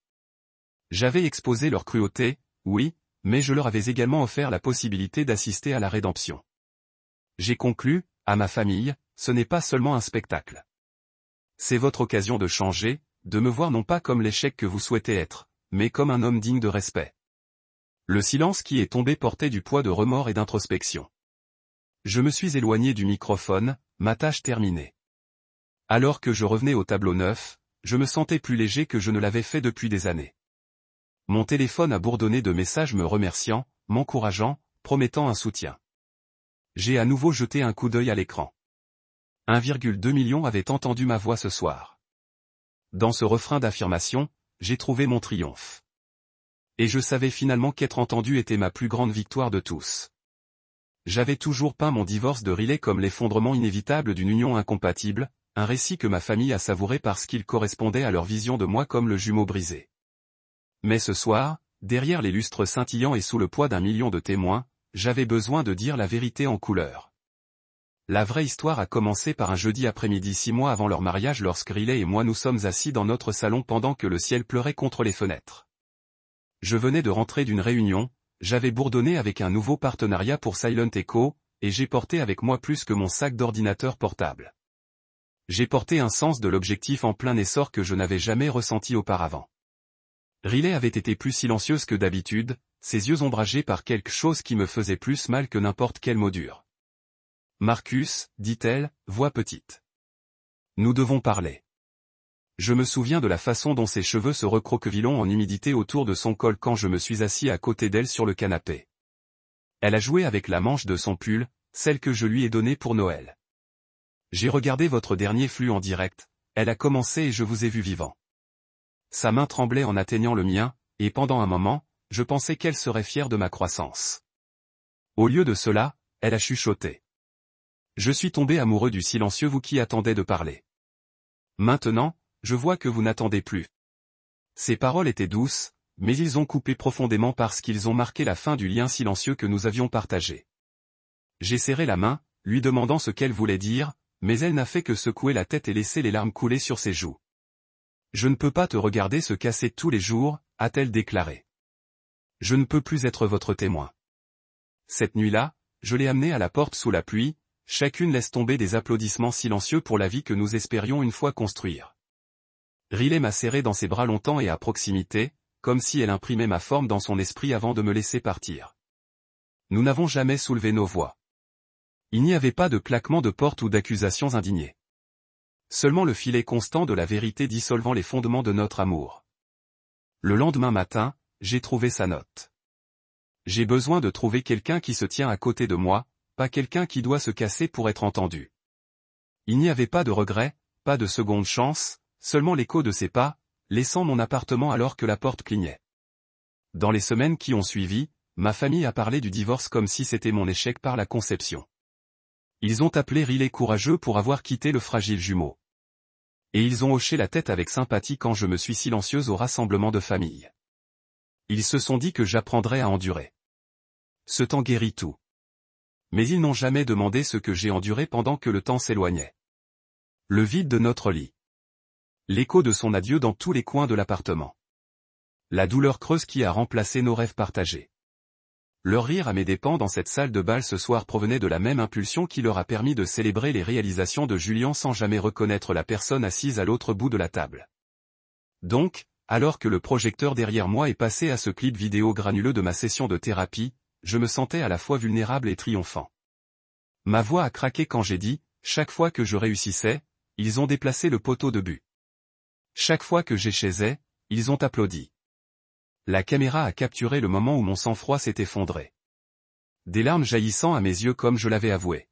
J'avais exposé leur cruauté, oui, mais je leur avais également offert la possibilité d'assister à la rédemption. J'ai conclu, à ma famille, ce n'est pas seulement un spectacle. C'est votre occasion de changer, de me voir non pas comme l'échec que vous souhaitez être, mais comme un homme digne de respect. Le silence qui est tombé portait du poids de remords et d'introspection. Je me suis éloigné du microphone, ma tâche terminée. Alors que je revenais au tableau neuf, je me sentais plus léger que je ne l'avais fait depuis des années. Mon téléphone a bourdonné de messages me remerciant, m'encourageant, promettant un soutien. J'ai à nouveau jeté un coup d'œil à l'écran. 1,2 million avaient entendu ma voix ce soir. Dans ce refrain d'affirmation, j'ai trouvé mon triomphe. Et je savais finalement qu'être entendu était ma plus grande victoire de tous. J'avais toujours peint mon divorce de Riley comme l'effondrement inévitable d'une union incompatible, un récit que ma famille a savouré parce qu'il correspondait à leur vision de moi comme le jumeau brisé. Mais ce soir, derrière les lustres scintillants et sous le poids d'1 million de témoins, j'avais besoin de dire la vérité en couleur. La vraie histoire a commencé par un jeudi après-midi 6 mois avant leur mariage lorsque Riley et moi nous sommes assis dans notre salon pendant que le ciel pleurait contre les fenêtres. Je venais de rentrer d'une réunion, j'avais bourdonné avec un nouveau partenariat pour Silent Echo, et j'ai porté avec moi plus que mon sac d'ordinateur portable. J'ai porté un sens de l'objectif en plein essor que je n'avais jamais ressenti auparavant. Riley avait été plus silencieuse que d'habitude, ses yeux ombragés par quelque chose qui me faisait plus mal que n'importe quel mot dur. « Marcus, dit-elle, voix petite. Nous devons parler. » Je me souviens de la façon dont ses cheveux se recroquevillent en humidité autour de son col quand je me suis assis à côté d'elle sur le canapé. Elle a joué avec la manche de son pull, celle que je lui ai donnée pour Noël. J'ai regardé votre dernier flux en direct, elle a commencé et je vous ai vu vivant. Sa main tremblait en atteignant le mien, et pendant un moment, je pensais qu'elle serait fière de ma croissance. Au lieu de cela, elle a chuchoté. Je suis tombé amoureux du silencieux vous qui attendez de parler. Maintenant, je vois que vous n'attendez plus. Ces paroles étaient douces, mais ils ont coupé profondément parce qu'ils ont marqué la fin du lien silencieux que nous avions partagé. J'ai serré la main, lui demandant ce qu'elle voulait dire, mais elle n'a fait que secouer la tête et laisser les larmes couler sur ses joues. Je ne peux pas te regarder se casser tous les jours, a-t-elle déclaré. Je ne peux plus être votre témoin. Cette nuit-là, je l'ai amenée à la porte sous la pluie, chacune laisse tomber des applaudissements silencieux pour la vie que nous espérions une fois construire. Riley m'a serré dans ses bras longtemps et à proximité, comme si elle imprimait ma forme dans son esprit avant de me laisser partir. Nous n'avons jamais soulevé nos voix. Il n'y avait pas de claquement de porte ou d'accusations indignées. Seulement le filet constant de la vérité dissolvant les fondements de notre amour. Le lendemain matin, j'ai trouvé sa note. J'ai besoin de trouver quelqu'un qui se tient à côté de moi, pas quelqu'un qui doit se casser pour être entendu. Il n'y avait pas de regret, pas de seconde chance, seulement l'écho de ses pas, laissant mon appartement alors que la porte clignait. Dans les semaines qui ont suivi, ma famille a parlé du divorce comme si c'était mon échec par la conception. Ils ont appelé Riley courageux pour avoir quitté le fragile jumeau. Et ils ont hoché la tête avec sympathie quand je me suis silencieuse au rassemblement de famille. Ils se sont dit que j'apprendrais à endurer. Ce temps guérit tout. Mais ils n'ont jamais demandé ce que j'ai enduré pendant que le temps s'éloignait. Le vide de notre lit. L'écho de son adieu dans tous les coins de l'appartement. La douleur creuse qui a remplacé nos rêves partagés. Leur rire à mes dépens dans cette salle de bal ce soir provenait de la même impulsion qui leur a permis de célébrer les réalisations de Julien sans jamais reconnaître la personne assise à l'autre bout de la table. Donc, alors que le projecteur derrière moi est passé à ce clip vidéo granuleux de ma session de thérapie, je me sentais à la fois vulnérable et triomphant. Ma voix a craqué quand j'ai dit, chaque fois que je réussissais, ils ont déplacé le poteau de but. Chaque fois que j'échouais, ils ont applaudi. La caméra a capturé le moment où mon sang-froid s'est effondré. Des larmes jaillissant à mes yeux comme je l'avais avoué.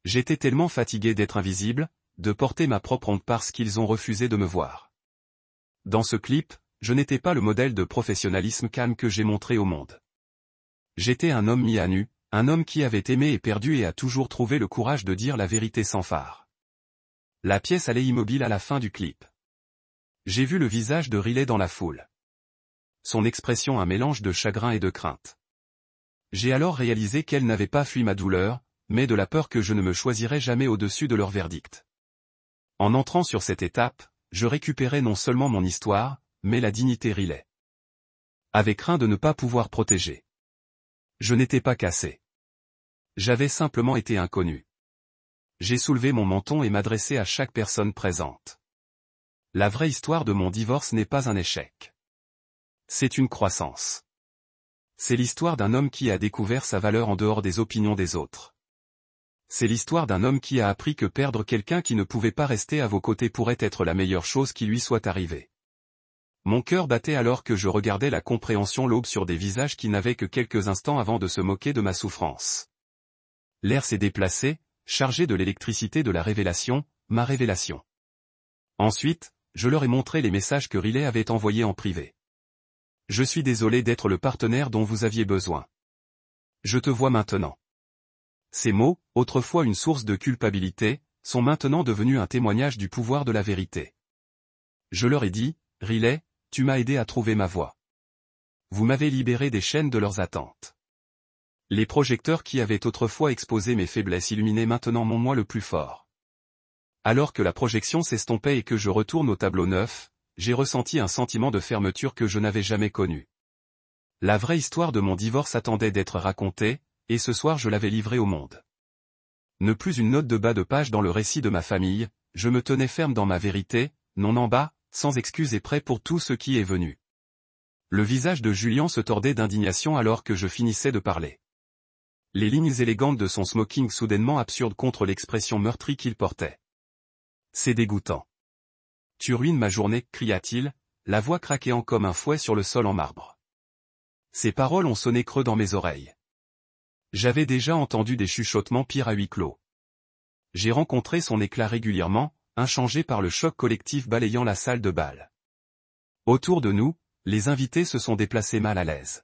J'étais tellement fatigué d'être invisible, de porter ma propre honte parce qu'ils ont refusé de me voir. Dans ce clip, je n'étais pas le modèle de professionnalisme calme que j'ai montré au monde. J'étais un homme mis à nu, un homme qui avait aimé et perdu et a toujours trouvé le courage de dire la vérité sans phare. La pièce allait immobile à la fin du clip. J'ai vu le visage de Riley dans la foule. Son expression un mélange de chagrin et de crainte. J'ai alors réalisé qu'elle n'avait pas fui ma douleur, mais de la peur que je ne me choisirais jamais au-dessus de leur verdict. En entrant sur cette étape, je récupérais non seulement mon histoire, mais la dignité Riley. Avait craint de ne pas pouvoir protéger. Je n'étais pas cassé. J'avais simplement été inconnu. J'ai soulevé mon menton et m'adressé à chaque personne présente. La vraie histoire de mon divorce n'est pas un échec. C'est une croissance. C'est l'histoire d'un homme qui a découvert sa valeur en dehors des opinions des autres. C'est l'histoire d'un homme qui a appris que perdre quelqu'un qui ne pouvait pas rester à vos côtés pourrait être la meilleure chose qui lui soit arrivée. Mon cœur battait alors que je regardais la compréhension l'aube sur des visages qui n'avaient que quelques instants avant de se moquer de ma souffrance. L'air s'est déplacé, chargé de l'électricité de la révélation, ma révélation. Ensuite, je leur ai montré les messages que Riley avait envoyés en privé. Je suis désolé d'être le partenaire dont vous aviez besoin. Je te vois maintenant. Ces mots, autrefois une source de culpabilité, sont maintenant devenus un témoignage du pouvoir de la vérité. Je leur ai dit, Riley, tu m'as aidé à trouver ma voie. Vous m'avez libéré des chaînes de leurs attentes. Les projecteurs qui avaient autrefois exposé mes faiblesses illuminaient maintenant mon moi le plus fort. Alors que la projection s'estompait et que je retourne au tableau neuf, j'ai ressenti un sentiment de fermeture que je n'avais jamais connu. La vraie histoire de mon divorce attendait d'être racontée, et ce soir je l'avais livrée au monde. Ne plus une note de bas de page dans le récit de ma famille, je me tenais ferme dans ma vérité, non en bas, sans excuse et prêt pour tout ce qui est venu. Le visage de Julien se tordait d'indignation alors que je finissais de parler. Les lignes élégantes de son smoking soudainement absurde contre l'expression meurtrie qu'il portait. C'est dégoûtant. Tu ruines ma journée, cria-t-il, la voix craquant comme un fouet sur le sol en marbre. Ces paroles ont sonné creux dans mes oreilles. J'avais déjà entendu des chuchotements pires à huis clos. J'ai rencontré son éclat régulièrement, inchangé par le choc collectif balayant la salle de bal. Autour de nous, les invités se sont déplacés mal à l'aise.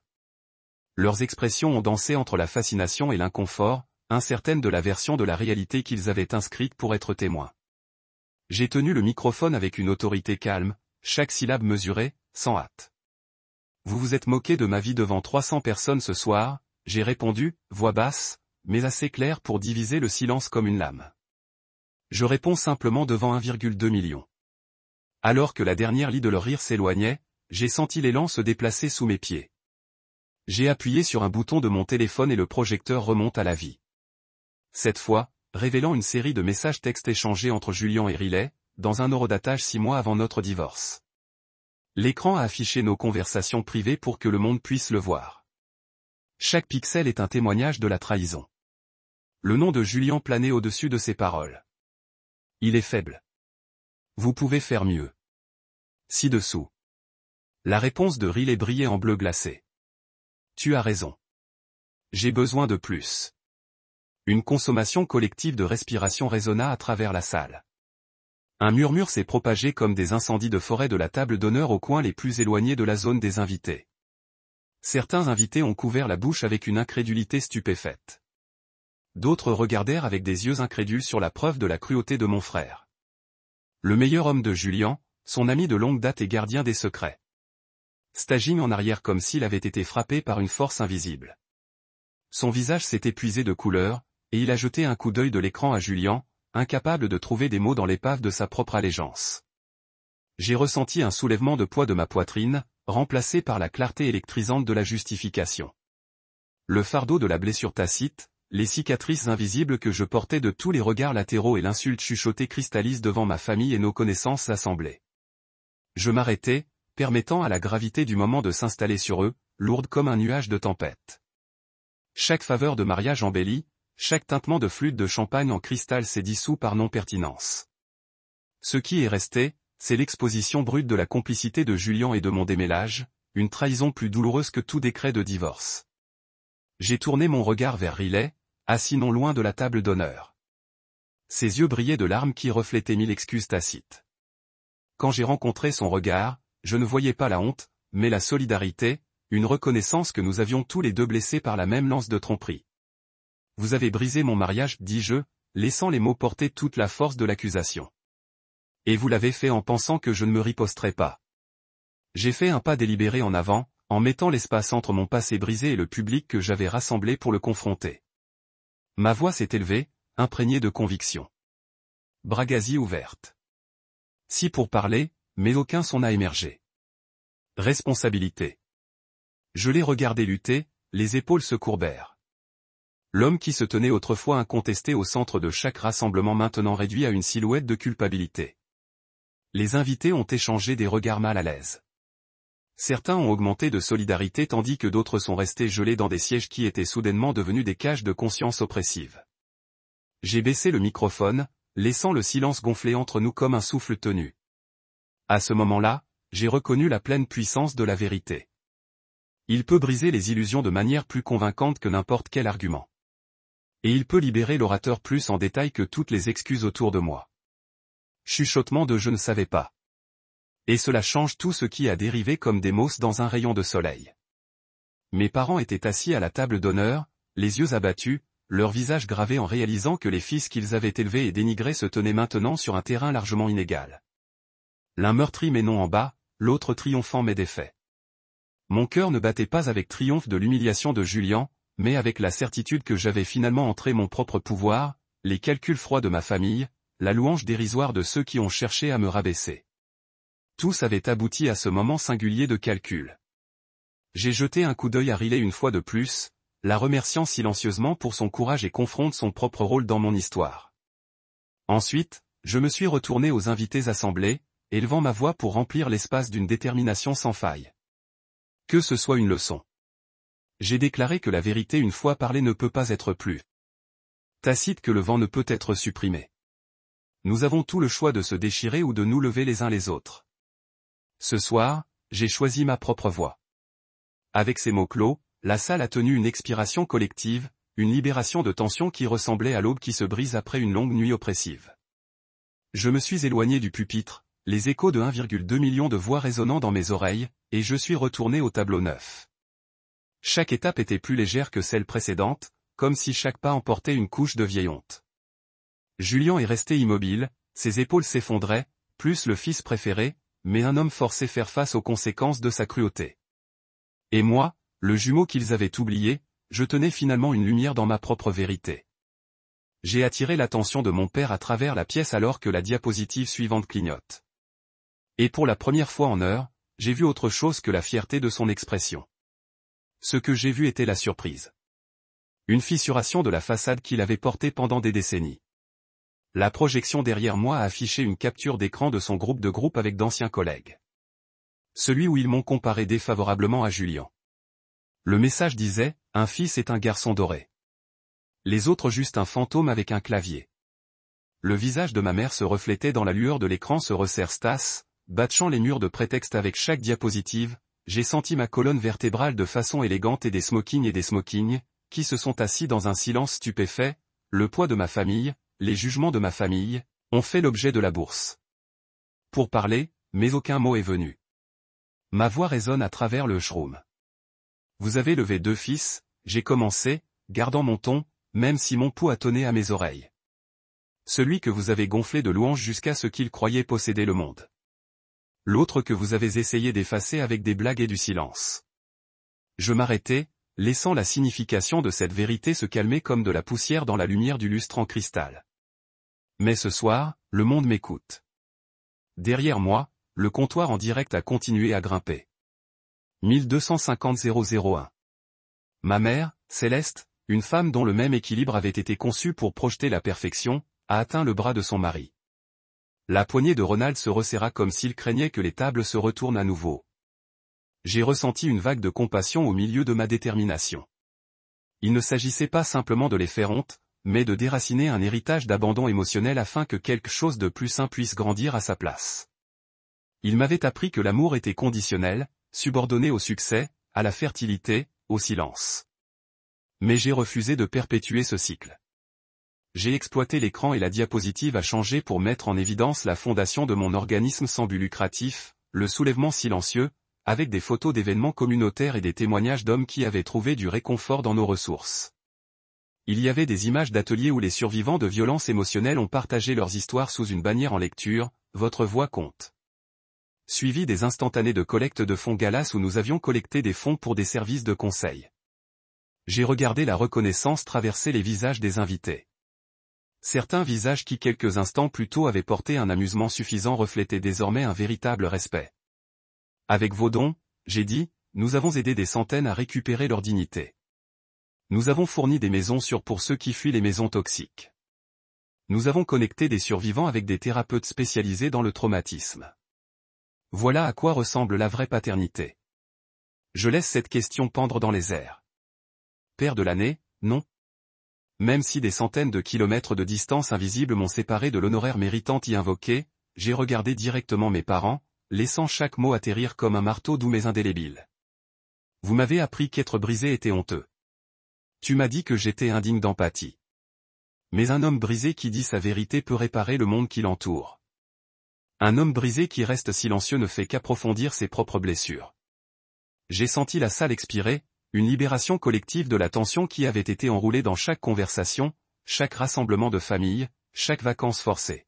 Leurs expressions ont dansé entre la fascination et l'inconfort, incertaines de la version de la réalité qu'ils avaient inscrite pour être témoins. J'ai tenu le microphone avec une autorité calme, chaque syllabe mesurée, sans hâte. Vous vous êtes moqué de ma vie devant 300 personnes ce soir, j'ai répondu, voix basse, mais assez claire pour diviser le silence comme une lame. Je réponds simplement devant 1,2 million. Alors que la dernière lie de leur rire s'éloignait, j'ai senti l'élan se déplacer sous mes pieds. J'ai appuyé sur un bouton de mon téléphone et le projecteur remonte à la vie. Cette fois, révélant une série de messages textes échangés entre Julien et Riley, dans un horodatage 6 mois avant notre divorce. L'écran a affiché nos conversations privées pour que le monde puisse le voir. Chaque pixel est un témoignage de la trahison. Le nom de Julien planait au-dessus de ces paroles. Il est faible. Vous pouvez faire mieux. Ci-dessous. La réponse de Riley brillait en bleu glacé. Tu as raison. J'ai besoin de plus. Une consommation collective de respiration résonna à travers la salle. Un murmure s'est propagé comme des incendies de forêt de la table d'honneur aux coins les plus éloignés de la zone des invités. Certains invités ont couvert la bouche avec une incrédulité stupéfaite. D'autres regardèrent avec des yeux incrédules sur la preuve de la cruauté de mon frère. Le meilleur homme de Julien, son ami de longue date et gardien des secrets. Staging en arrière comme s'il avait été frappé par une force invisible. Son visage s'est épuisé de couleur, et il a jeté un coup d'œil de l'écran à Julien, incapable de trouver des mots dans l'épave de sa propre allégeance. J'ai ressenti un soulèvement de poids de ma poitrine, remplacé par la clarté électrisante de la justification. Le fardeau de la blessure tacite, les cicatrices invisibles que je portais de tous les regards latéraux et l'insulte chuchotée cristallisent devant ma famille et nos connaissances assemblées. Je m'arrêtai, permettant à la gravité du moment de s'installer sur eux, lourde comme un nuage de tempête. Chaque faveur de mariage embellie, chaque tintement de flûte de champagne en cristal s'est dissous par non-pertinence. Ce qui est resté, c'est l'exposition brute de la complicité de Julien et de mon démêlage, une trahison plus douloureuse que tout décret de divorce. J'ai tourné mon regard vers Riley, assis non loin de la table d'honneur. Ses yeux brillaient de larmes qui reflétaient 1000 excuses tacites. Quand j'ai rencontré son regard, je ne voyais pas la honte, mais la solidarité, une reconnaissance que nous avions tous les deux blessés par la même lance de tromperie. Vous avez brisé mon mariage, dis-je, laissant les mots porter toute la force de l'accusation. Et vous l'avez fait en pensant que je ne me riposterais pas. J'ai fait un pas délibéré en avant, en mettant l'espace entre mon passé brisé et le public que j'avais rassemblé pour le confronter. Ma voix s'est élevée, imprégnée de conviction. Bragasie ouverte. Si pour parler, mais aucun son n'a émergé. Responsabilité. Je l'ai regardé lutter, les épaules se courbèrent. L'homme qui se tenait autrefois incontesté au centre de chaque rassemblement maintenant réduit à une silhouette de culpabilité. Les invités ont échangé des regards mal à l'aise. Certains ont augmenté de solidarité tandis que d'autres sont restés gelés dans des sièges qui étaient soudainement devenus des cages de conscience oppressive. J'ai baissé le microphone, laissant le silence gonfler entre nous comme un souffle tenu. À ce moment-là, j'ai reconnu la pleine puissance de la vérité. Il peut briser les illusions de manière plus convaincante que n'importe quel argument. Et il peut libérer l'orateur plus en détail que toutes les excuses autour de moi. Chuchotement de je ne savais pas. Et cela change tout ce qui a dérivé comme des mousses dans un rayon de soleil. Mes parents étaient assis à la table d'honneur, les yeux abattus, leurs visages gravés en réalisant que les fils qu'ils avaient élevés et dénigrés se tenaient maintenant sur un terrain largement inégal. L'un meurtri mais non en bas, l'autre triomphant mais défait. Mon cœur ne battait pas avec triomphe de l'humiliation de Julian, mais avec la certitude que j'avais finalement entré mon propre pouvoir, les calculs froids de ma famille, la louange dérisoire de ceux qui ont cherché à me rabaisser. Tous avaient abouti à ce moment singulier de calcul. J'ai jeté un coup d'œil à Riley une fois de plus, la remerciant silencieusement pour son courage et confronte son propre rôle dans mon histoire. Ensuite, je me suis retourné aux invités assemblés, élevant ma voix pour remplir l'espace d'une détermination sans faille. Que ce soit une leçon. J'ai déclaré que la vérité une fois parlée ne peut pas être plus tacite que le vent ne peut être supprimé. Nous avons tout le choix de se déchirer ou de nous lever les uns les autres. Ce soir, j'ai choisi ma propre voie. Avec ces mots clos, la salle a tenu une expiration collective, une libération de tension qui ressemblait à l'aube qui se brise après une longue nuit oppressive. Je me suis éloigné du pupitre, les échos de 1,2 million de voix résonnant dans mes oreilles, et je suis retourné au tableau neuf. Chaque étape était plus légère que celle précédente, comme si chaque pas emportait une couche de vieille honte. Julian est resté immobile, ses épaules s'effondraient, plus le fils préféré, mais un homme forcé faire face aux conséquences de sa cruauté. Et moi, le jumeau qu'ils avaient oublié, je tenais finalement une lumière dans ma propre vérité. J'ai attiré l'attention de mon père à travers la pièce alors que la diapositive suivante clignote. Et pour la première fois en heure, j'ai vu autre chose que la fierté de son expression. Ce que j'ai vu était la surprise. Une fissuration de la façade qu'il avait portée pendant des décennies. La projection derrière moi a affiché une capture d'écran de son groupe avec d'anciens collègues. Celui où ils m'ont comparé défavorablement à Julian. Le message disait, un fils est un garçon doré. Les autres juste un fantôme avec un clavier. Le visage de ma mère se reflétait dans la lueur de l'écran se resserre Stas, batchant les murs de prétexte avec chaque diapositive, j'ai senti ma colonne vertébrale de façon élégante et des smokings, qui se sont assis dans un silence stupéfait, le poids de ma famille, les jugements de ma famille, ont fait l'objet de la bourse. Pour parler, mais aucun mot est venu. Ma voix résonne à travers le shroom. Vous avez levé 2 fils, j'ai commencé, gardant mon ton, même si mon pouls a tonné à mes oreilles. Celui que vous avez gonflé de louanges jusqu'à ce qu'il croyait posséder le monde. L'autre que vous avez essayé d'effacer avec des blagues et du silence. Je m'arrêtai, laissant la signification de cette vérité se calmer comme de la poussière dans la lumière du lustre en cristal. Mais ce soir, le monde m'écoute. Derrière moi, le comptoir en direct a continué à grimper. 1250 001. Ma mère, Céleste, une femme dont le même équilibre avait été conçu pour projeter la perfection, a atteint le bras de son mari. La poignée de Ronald se resserra comme s'il craignait que les tables se retournent à nouveau. J'ai ressenti une vague de compassion au milieu de ma détermination. Il ne s'agissait pas simplement de les faire honte, mais de déraciner un héritage d'abandon émotionnel afin que quelque chose de plus sain puisse grandir à sa place. Il m'avait appris que l'amour était conditionnel, subordonné au succès, à la fertilité, au silence. Mais j'ai refusé de perpétuer ce cycle. J'ai exploité l'écran et la diapositive à changer pour mettre en évidence la fondation de mon organisme sans but lucratif, le soulèvement silencieux, avec des photos d'événements communautaires et des témoignages d'hommes qui avaient trouvé du réconfort dans nos ressources. Il y avait des images d'ateliers où les survivants de violences émotionnelles ont partagé leurs histoires sous une bannière en lecture, votre voix compte. Suivi des instantanés de collecte de fonds Galas où nous avions collecté des fonds pour des services de conseil. J'ai regardé la reconnaissance traverser les visages des invités. Certains visages qui quelques instants plus tôt avaient porté un amusement suffisant reflétaient désormais un véritable respect. Avec vos dons, j'ai dit, nous avons aidé des centaines à récupérer leur dignité. Nous avons fourni des maisons sûres pour ceux qui fuient les maisons toxiques. Nous avons connecté des survivants avec des thérapeutes spécialisés dans le traumatisme. Voilà à quoi ressemble la vraie paternité. Je laisse cette question pendre dans les airs. Père de l'année, non. Même si des centaines de kilomètres de distance invisible m'ont séparé de l'honoraire méritant y invoqué, j'ai regardé directement mes parents, laissant chaque mot atterrir comme un marteau doux mais indélébile. Vous m'avez appris qu'être brisé était honteux. Tu m'as dit que j'étais indigne d'empathie. Mais un homme brisé qui dit sa vérité peut réparer le monde qui l'entoure. Un homme brisé qui reste silencieux ne fait qu'approfondir ses propres blessures. J'ai senti la salle expirer, une libération collective de la tension qui avait été enroulée dans chaque conversation, chaque rassemblement de famille, chaque vacances forcée.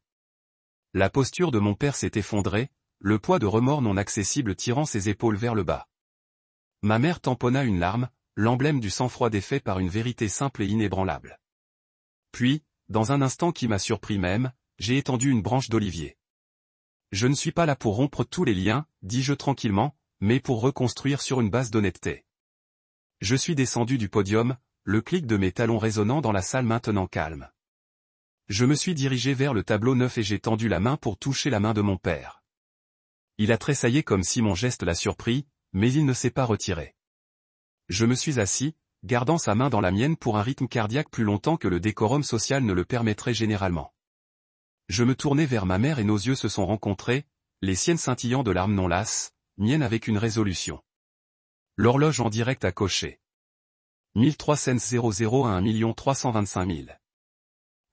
La posture de mon père s'est effondrée, le poids de remords non accessible tirant ses épaules vers le bas. Ma mère tamponna une larme, l'emblème du sang-froid défait par une vérité simple et inébranlable. Puis, dans un instant qui m'a surpris même, j'ai étendu une branche d'olivier. Je ne suis pas là pour rompre tous les liens, dis-je tranquillement, mais pour reconstruire sur une base d'honnêteté. Je suis descendu du podium, le clic de mes talons résonnant dans la salle maintenant calme. Je me suis dirigé vers le tableau neuf et j'ai tendu la main pour toucher la main de mon père. Il a tressaillé comme si mon geste l'a surpris, mais il ne s'est pas retiré. Je me suis assis, gardant sa main dans la mienne pour un rythme cardiaque plus longtemps que le décorum social ne le permettrait généralement. Je me tournai vers ma mère et nos yeux se sont rencontrés, les siennes scintillant de larmes non lasses, miennes avec une résolution. L'horloge en direct a coché. 1300 à 1 325 000.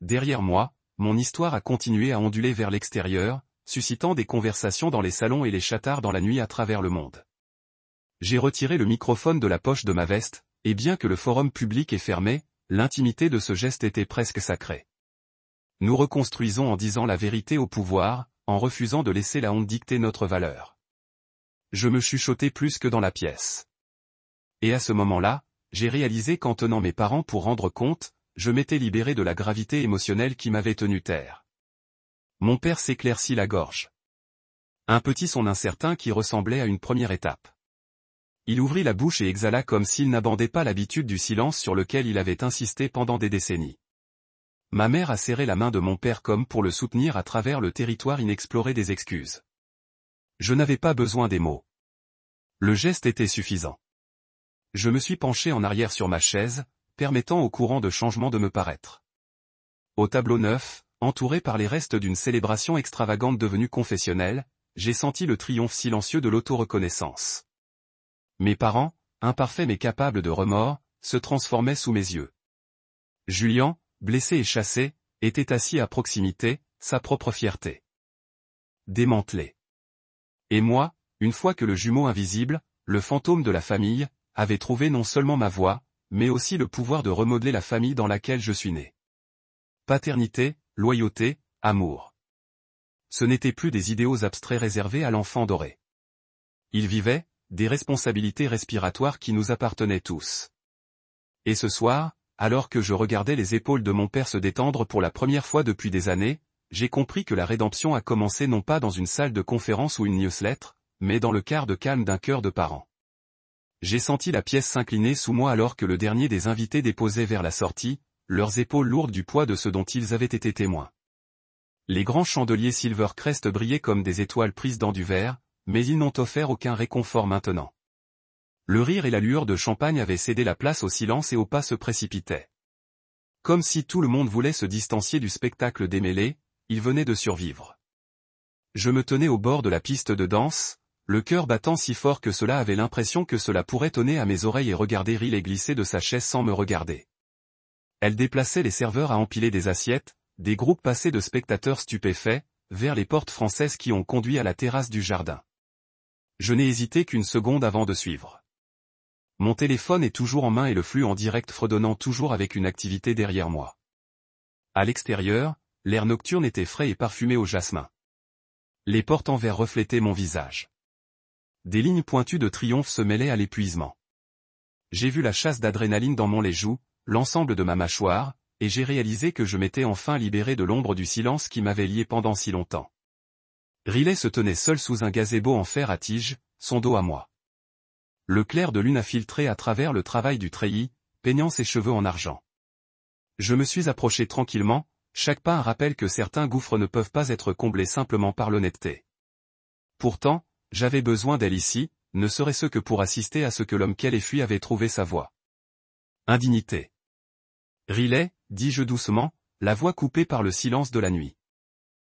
Derrière moi, mon histoire a continué à onduler vers l'extérieur, suscitant des conversations dans les salons et les chatards dans la nuit à travers le monde. J'ai retiré le microphone de la poche de ma veste, et bien que le forum public est fermé, l'intimité de ce geste était presque sacrée. Nous reconstruisons en disant la vérité au pouvoir, en refusant de laisser la honte dicter notre valeur. Je me chuchotais plus que dans la pièce. Et à ce moment-là, j'ai réalisé qu'en tenant mes parents pour rendre compte, je m'étais libéré de la gravité émotionnelle qui m'avait tenu terre. Mon père s'éclaircit la gorge. Un petit son incertain qui ressemblait à une première étape. Il ouvrit la bouche et exhala comme s'il n'abandonnait pas l'habitude du silence sur lequel il avait insisté pendant des décennies. Ma mère a serré la main de mon père comme pour le soutenir à travers le territoire inexploré des excuses. Je n'avais pas besoin des mots. Le geste était suffisant. Je me suis penché en arrière sur ma chaise, permettant au courant de changement de me paraître. Au tableau neuf, entouré par les restes d'une célébration extravagante devenue confessionnelle, j'ai senti le triomphe silencieux de l'auto-reconnaissance. Mes parents, imparfaits mais capables de remords, se transformaient sous mes yeux. Julien, blessé et chassé, était assis à proximité, sa propre fierté démantelée. Et moi, une fois que le jumeau invisible, le fantôme de la famille, avait trouvé non seulement ma voix, mais aussi le pouvoir de remodeler la famille dans laquelle je suis né. Paternité, loyauté, amour. Ce n'étaient plus des idéaux abstraits réservés à l'enfant doré. Ils vivaient, des responsabilités respiratoires qui nous appartenaient tous. Et ce soir, alors que je regardais les épaules de mon père se détendre pour la première fois depuis des années, j'ai compris que la rédemption a commencé non pas dans une salle de conférence ou une newsletter, mais dans le quart de calme d'un cœur de parent. J'ai senti la pièce s'incliner sous moi alors que le dernier des invités déposait vers la sortie, leurs épaules lourdes du poids de ce dont ils avaient été témoins. Les grands chandeliers Silvercrest brillaient comme des étoiles prises dans du verre, mais ils n'ont offert aucun réconfort maintenant. Le rire et la lueur de champagne avaient cédé la place au silence et au pas se précipitaient. Comme si tout le monde voulait se distancier du spectacle démêlé, il venait de survivre. Je me tenais au bord de la piste de danse, le cœur battant si fort que cela avait l'impression que cela pourrait tonner à mes oreilles et regarder Riley glisser de sa chaise sans me regarder. Elle déplaçait les serveurs à empiler des assiettes, des groupes passés de spectateurs stupéfaits, vers les portes françaises qui ont conduit à la terrasse du jardin. Je n'ai hésité qu'une seconde avant de suivre. Mon téléphone est toujours en main et le flux en direct fredonnant toujours avec une activité derrière moi. À l'extérieur, l'air nocturne était frais et parfumé au jasmin. Les portes en verre reflétaient mon visage. Des lignes pointues de triomphe se mêlaient à l'épuisement. J'ai vu la chasse d'adrénaline dans mon les joues, l'ensemble de ma mâchoire, et j'ai réalisé que je m'étais enfin libéré de l'ombre du silence qui m'avait lié pendant si longtemps. Riley se tenait seul sous un gazebo en fer à tige, son dos à moi. Le clair de lune a filtré à travers le travail du treillis, peignant ses cheveux en argent. Je me suis approché tranquillement, chaque pas un rappel que certains gouffres ne peuvent pas être comblés simplement par l'honnêteté. Pourtant, j'avais besoin d'elle ici, ne serait-ce que pour assister à ce que l'homme qu'elle ait fui avait trouvé sa voie. Indignité. Riley, dis-je doucement, la voix coupée par le silence de la nuit.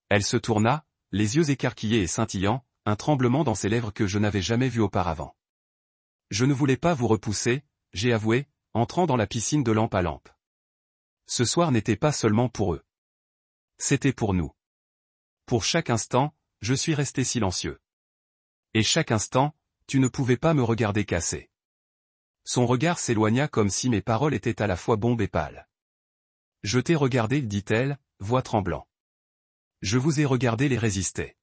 Elle se tourna, les yeux écarquillés et scintillants, un tremblement dans ses lèvres que je n'avais jamais vu auparavant. Je ne voulais pas vous repousser, j'ai avoué, entrant dans la piscine de lampe à lampe. Ce soir n'était pas seulement pour eux. C'était pour nous. Pour chaque instant, je suis resté silencieux. Et chaque instant, tu ne pouvais pas me regarder casser. Son regard s'éloigna comme si mes paroles étaient à la fois bombes et pâles. Je t'ai regardé, dit-elle, voix tremblant. Je vous ai regardé les résister.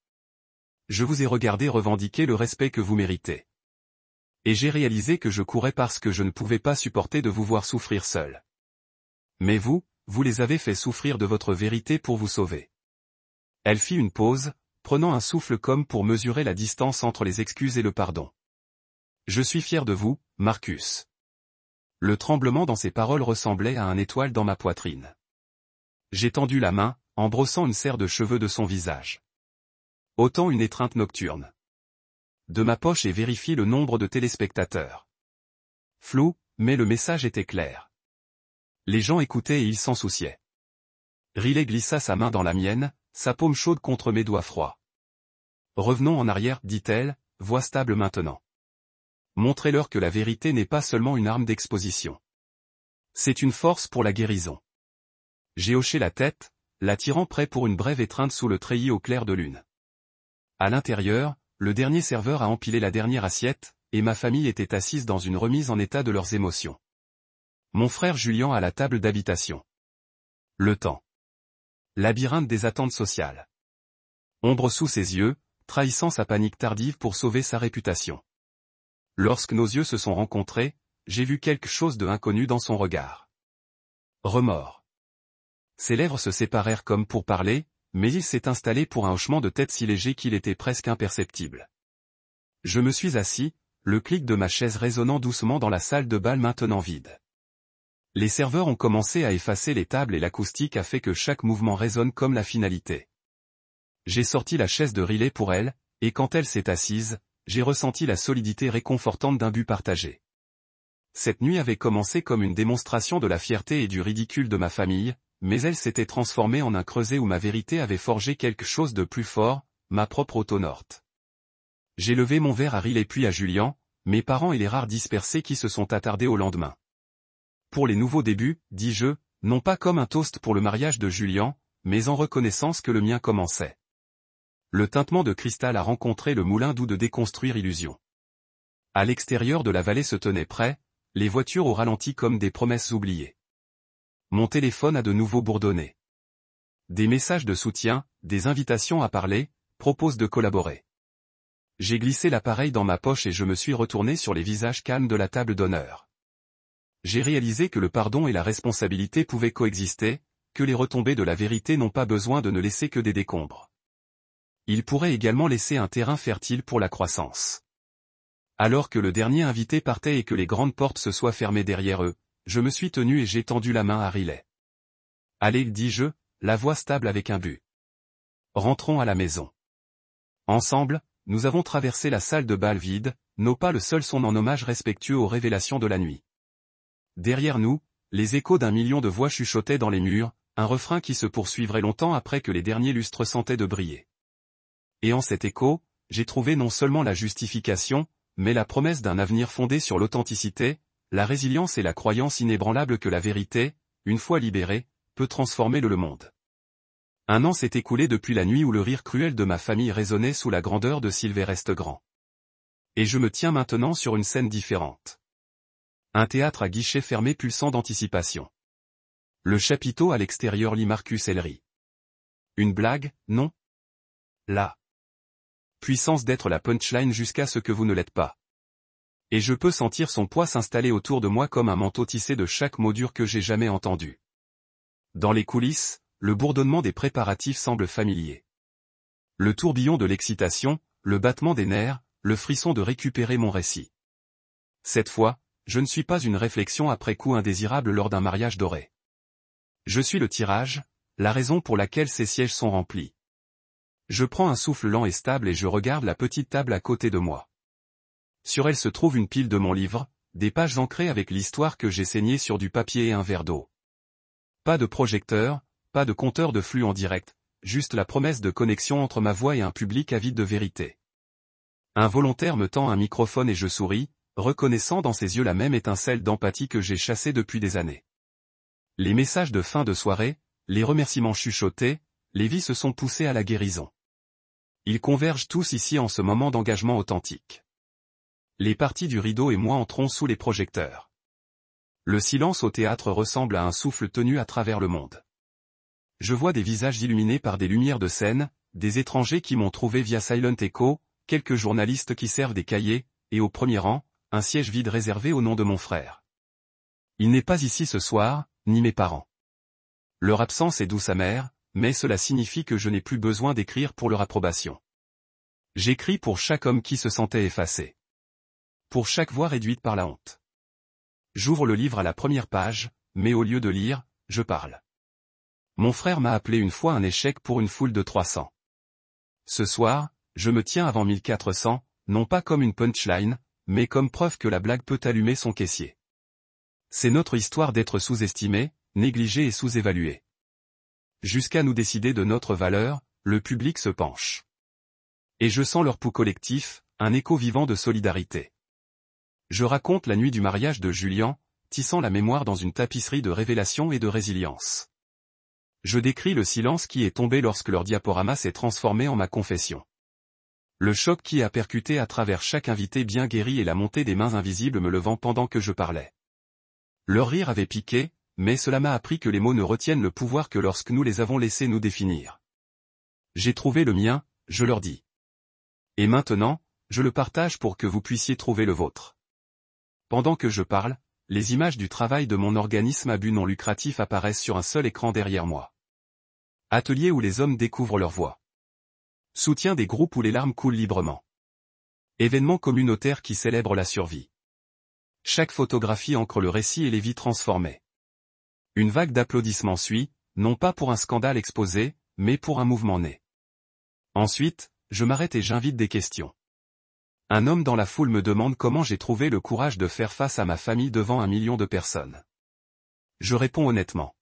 Je vous ai regardé revendiquer le respect que vous méritez. Et j'ai réalisé que je courais parce que je ne pouvais pas supporter de vous voir souffrir seul. Mais vous les avez fait souffrir de votre vérité pour vous sauver. Elle fit une pause, prenant un souffle comme pour mesurer la distance entre les excuses et le pardon. Je suis fier de vous, Marcus. Le tremblement dans ses paroles ressemblait à un étoile dans ma poitrine. J'ai tendu la main, en brossant une serre de cheveux de son visage. Autant une étreinte nocturne. De ma poche et vérifié le nombre de téléspectateurs. Flou, mais le message était clair. Les gens écoutaient et ils s'en souciaient. Riley glissa sa main dans la mienne, sa paume chaude contre mes doigts froids. Revenons en arrière, dit-elle, voix stable maintenant. Montrez-leur que la vérité n'est pas seulement une arme d'exposition. C'est une force pour la guérison. J'ai hoché la tête, l'attirant prêt pour une brève étreinte sous le treillis au clair de lune. À l'intérieur, le dernier serveur a empilé la dernière assiette, et ma famille était assise dans une remise en état de leurs émotions. Mon frère Julien à la table d'habitation. Le temps. Labyrinthe des attentes sociales. Ombre sous ses yeux, trahissant sa panique tardive pour sauver sa réputation. Lorsque nos yeux se sont rencontrés, j'ai vu quelque chose de inconnu dans son regard. Remords. Ses lèvres se séparèrent comme pour parler, mais il s'est installé pour un hochement de tête si léger qu'il était presque imperceptible. Je me suis assis, le clic de ma chaise résonnant doucement dans la salle de bal maintenant vide. Les serveurs ont commencé à effacer les tables et l'acoustique a fait que chaque mouvement résonne comme la finalité. J'ai sorti la chaise de Riley pour elle, et quand elle s'est assise, j'ai ressenti la solidité réconfortante d'un but partagé. Cette nuit avait commencé comme une démonstration de la fierté et du ridicule de ma famille, mais elle s'était transformée en un creuset où ma vérité avait forgé quelque chose de plus fort, ma propre autonorte. J'ai levé mon verre à Riley puis à Julien, mes parents et les rares dispersés qui se sont attardés au lendemain. Pour les nouveaux débuts, dis-je, non pas comme un toast pour le mariage de Julien, mais en reconnaissance que le mien commençait. Le tintement de cristal a rencontré le moulin d'où de déconstruire illusion. À l'extérieur de la vallée se tenaient prêts, les voitures au ralenti comme des promesses oubliées. Mon téléphone a de nouveau bourdonné. Des messages de soutien, des invitations à parler, proposent de collaborer. J'ai glissé l'appareil dans ma poche et je me suis retourné sur les visages calmes de la table d'honneur. J'ai réalisé que le pardon et la responsabilité pouvaient coexister, que les retombées de la vérité n'ont pas besoin de ne laisser que des décombres. Ils pourraient également laisser un terrain fertile pour la croissance. Alors que le dernier invité partait et que les grandes portes se soient fermées derrière eux, je me suis tenu et j'ai tendu la main à Riley. Allez, dis-je, la voix stable avec un but. Rentrons à la maison. Ensemble, nous avons traversé la salle de bal vide, nos pas le seul son en hommage respectueux aux révélations de la nuit. Derrière nous, les échos d'un million de voix chuchotaient dans les murs, un refrain qui se poursuivrait longtemps après que les derniers lustres sentaient de briller. Et en cet écho, j'ai trouvé non seulement la justification, mais la promesse d'un avenir fondé sur l'authenticité, la résilience et la croyance inébranlable que la vérité, une fois libérée, peut transformer le monde. Un an s'est écoulé depuis la nuit où le rire cruel de ma famille résonnait sous la grandeur de Sylvéreste Grand. Et je me tiens maintenant sur une scène différente. Un théâtre à guichet fermé pulsant d'anticipation. Le chapiteau à l'extérieur lit Marcus Ellery. Une blague, non? Là. puissance d'être la punchline jusqu'à ce que vous ne l'êtes pas. Et je peux sentir son poids s'installer autour de moi comme un manteau tissé de chaque mot dur que j'ai jamais entendu. Dans les coulisses, le bourdonnement des préparatifs semble familier. Le tourbillon de l'excitation, le battement des nerfs, le frisson de récupérer mon récit. Cette fois, je ne suis pas une réflexion après coup indésirable lors d'un mariage doré. Je suis le tirage, la raison pour laquelle ces sièges sont remplis. Je prends un souffle lent et stable et je regarde la petite table à côté de moi. Sur elle se trouve une pile de mon livre, des pages ancrées avec l'histoire que j'ai saignée sur du papier et un verre d'eau. Pas de projecteur, pas de compteur de flux en direct, juste la promesse de connexion entre ma voix et un public avide de vérité. Un volontaire me tend un microphone et je souris, reconnaissant dans ses yeux la même étincelle d'empathie que j'ai chassée depuis des années. Les messages de fin de soirée, les remerciements chuchotés, les vies se sont poussées à la guérison. Ils convergent tous ici en ce moment d'engagement authentique. Les parties du rideau et moi entrons sous les projecteurs. Le silence au théâtre ressemble à un souffle tenu à travers le monde. Je vois des visages illuminés par des lumières de scène, des étrangers qui m'ont trouvé via Silent Echo, quelques journalistes qui servent des cahiers, et au premier rang, un siège vide réservé au nom de mon frère. Il n'est pas ici ce soir, ni mes parents. Leur absence est douce amère, mais cela signifie que je n'ai plus besoin d'écrire pour leur approbation. J'écris pour chaque homme qui se sentait effacé. Pour chaque voix réduite par la honte. J'ouvre le livre à la première page, mais au lieu de lire, je parle. Mon frère m'a appelé une fois un échec pour une foule de 300. Ce soir, je me tiens avant 1400, non pas comme une punchline, mais comme preuve que la blague peut allumer son caissier. C'est notre histoire d'être sous-estimé, négligé et sous-évalué. Jusqu'à nous décider de notre valeur, le public se penche. Et je sens leur pouls collectif, un écho vivant de solidarité. Je raconte la nuit du mariage de Julian, tissant la mémoire dans une tapisserie de révélation et de résilience. Je décris le silence qui est tombé lorsque leur diaporama s'est transformé en ma confession. Le choc qui a percuté à travers chaque invité bien guéri et la montée des mains invisibles me levant pendant que je parlais. Leur rire avait piqué, mais cela m'a appris que les mots ne retiennent le pouvoir que lorsque nous les avons laissés nous définir. J'ai trouvé le mien, je leur dis. Et maintenant, je le partage pour que vous puissiez trouver le vôtre. Pendant que je parle, les images du travail de mon organisme à but non lucratif apparaissent sur un seul écran derrière moi. Atelier où les hommes découvrent leur voix. Soutien des groupes où les larmes coulent librement. Événements communautaires qui célèbrent la survie. Chaque photographie ancre le récit et les vies transformées. Une vague d'applaudissements suit, non pas pour un scandale exposé, mais pour un mouvement né. Ensuite, je m'arrête et j'invite des questions. Un homme dans la foule me demande comment j'ai trouvé le courage de faire face à ma famille devant 1 million de personnes. Je réponds honnêtement.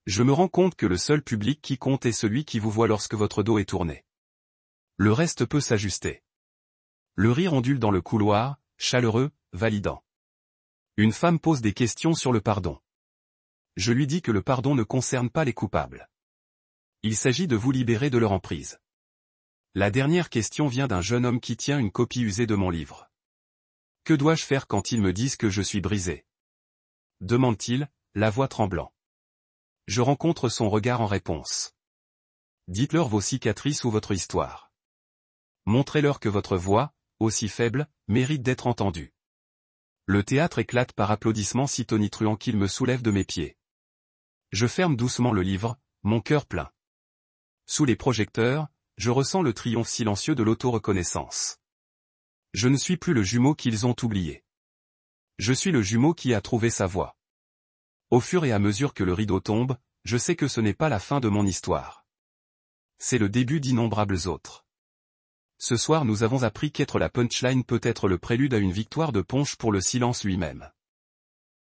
Je me rends compte que le seul public qui compte est celui qui vous voit lorsque votre dos est tourné. Le reste peut s'ajuster. Le rire ondule dans le couloir, chaleureux, validant. Une femme pose des questions sur le pardon. Je lui dis que le pardon ne concerne pas les coupables. Il s'agit de vous libérer de leur emprise. La dernière question vient d'un jeune homme qui tient une copie usée de mon livre. Que dois-je faire quand ils me disent que je suis brisé ? Demande-t-il, la voix tremblant. Je rencontre son regard en réponse. Dites-leur vos cicatrices ou votre histoire. Montrez-leur que votre voix, aussi faible, mérite d'être entendue. Le théâtre éclate par applaudissements si tonitruants qu'il me soulève de mes pieds. Je ferme doucement le livre, mon cœur plein. Sous les projecteurs, je ressens le triomphe silencieux de l'auto-reconnaissance. Je ne suis plus le jumeau qu'ils ont oublié. Je suis le jumeau qui a trouvé sa voie. Au fur et à mesure que le rideau tombe, je sais que ce n'est pas la fin de mon histoire. C'est le début d'innombrables autres. Ce soir nous avons appris qu'être la punchline peut être le prélude à une victoire de Ponche pour le silence lui-même.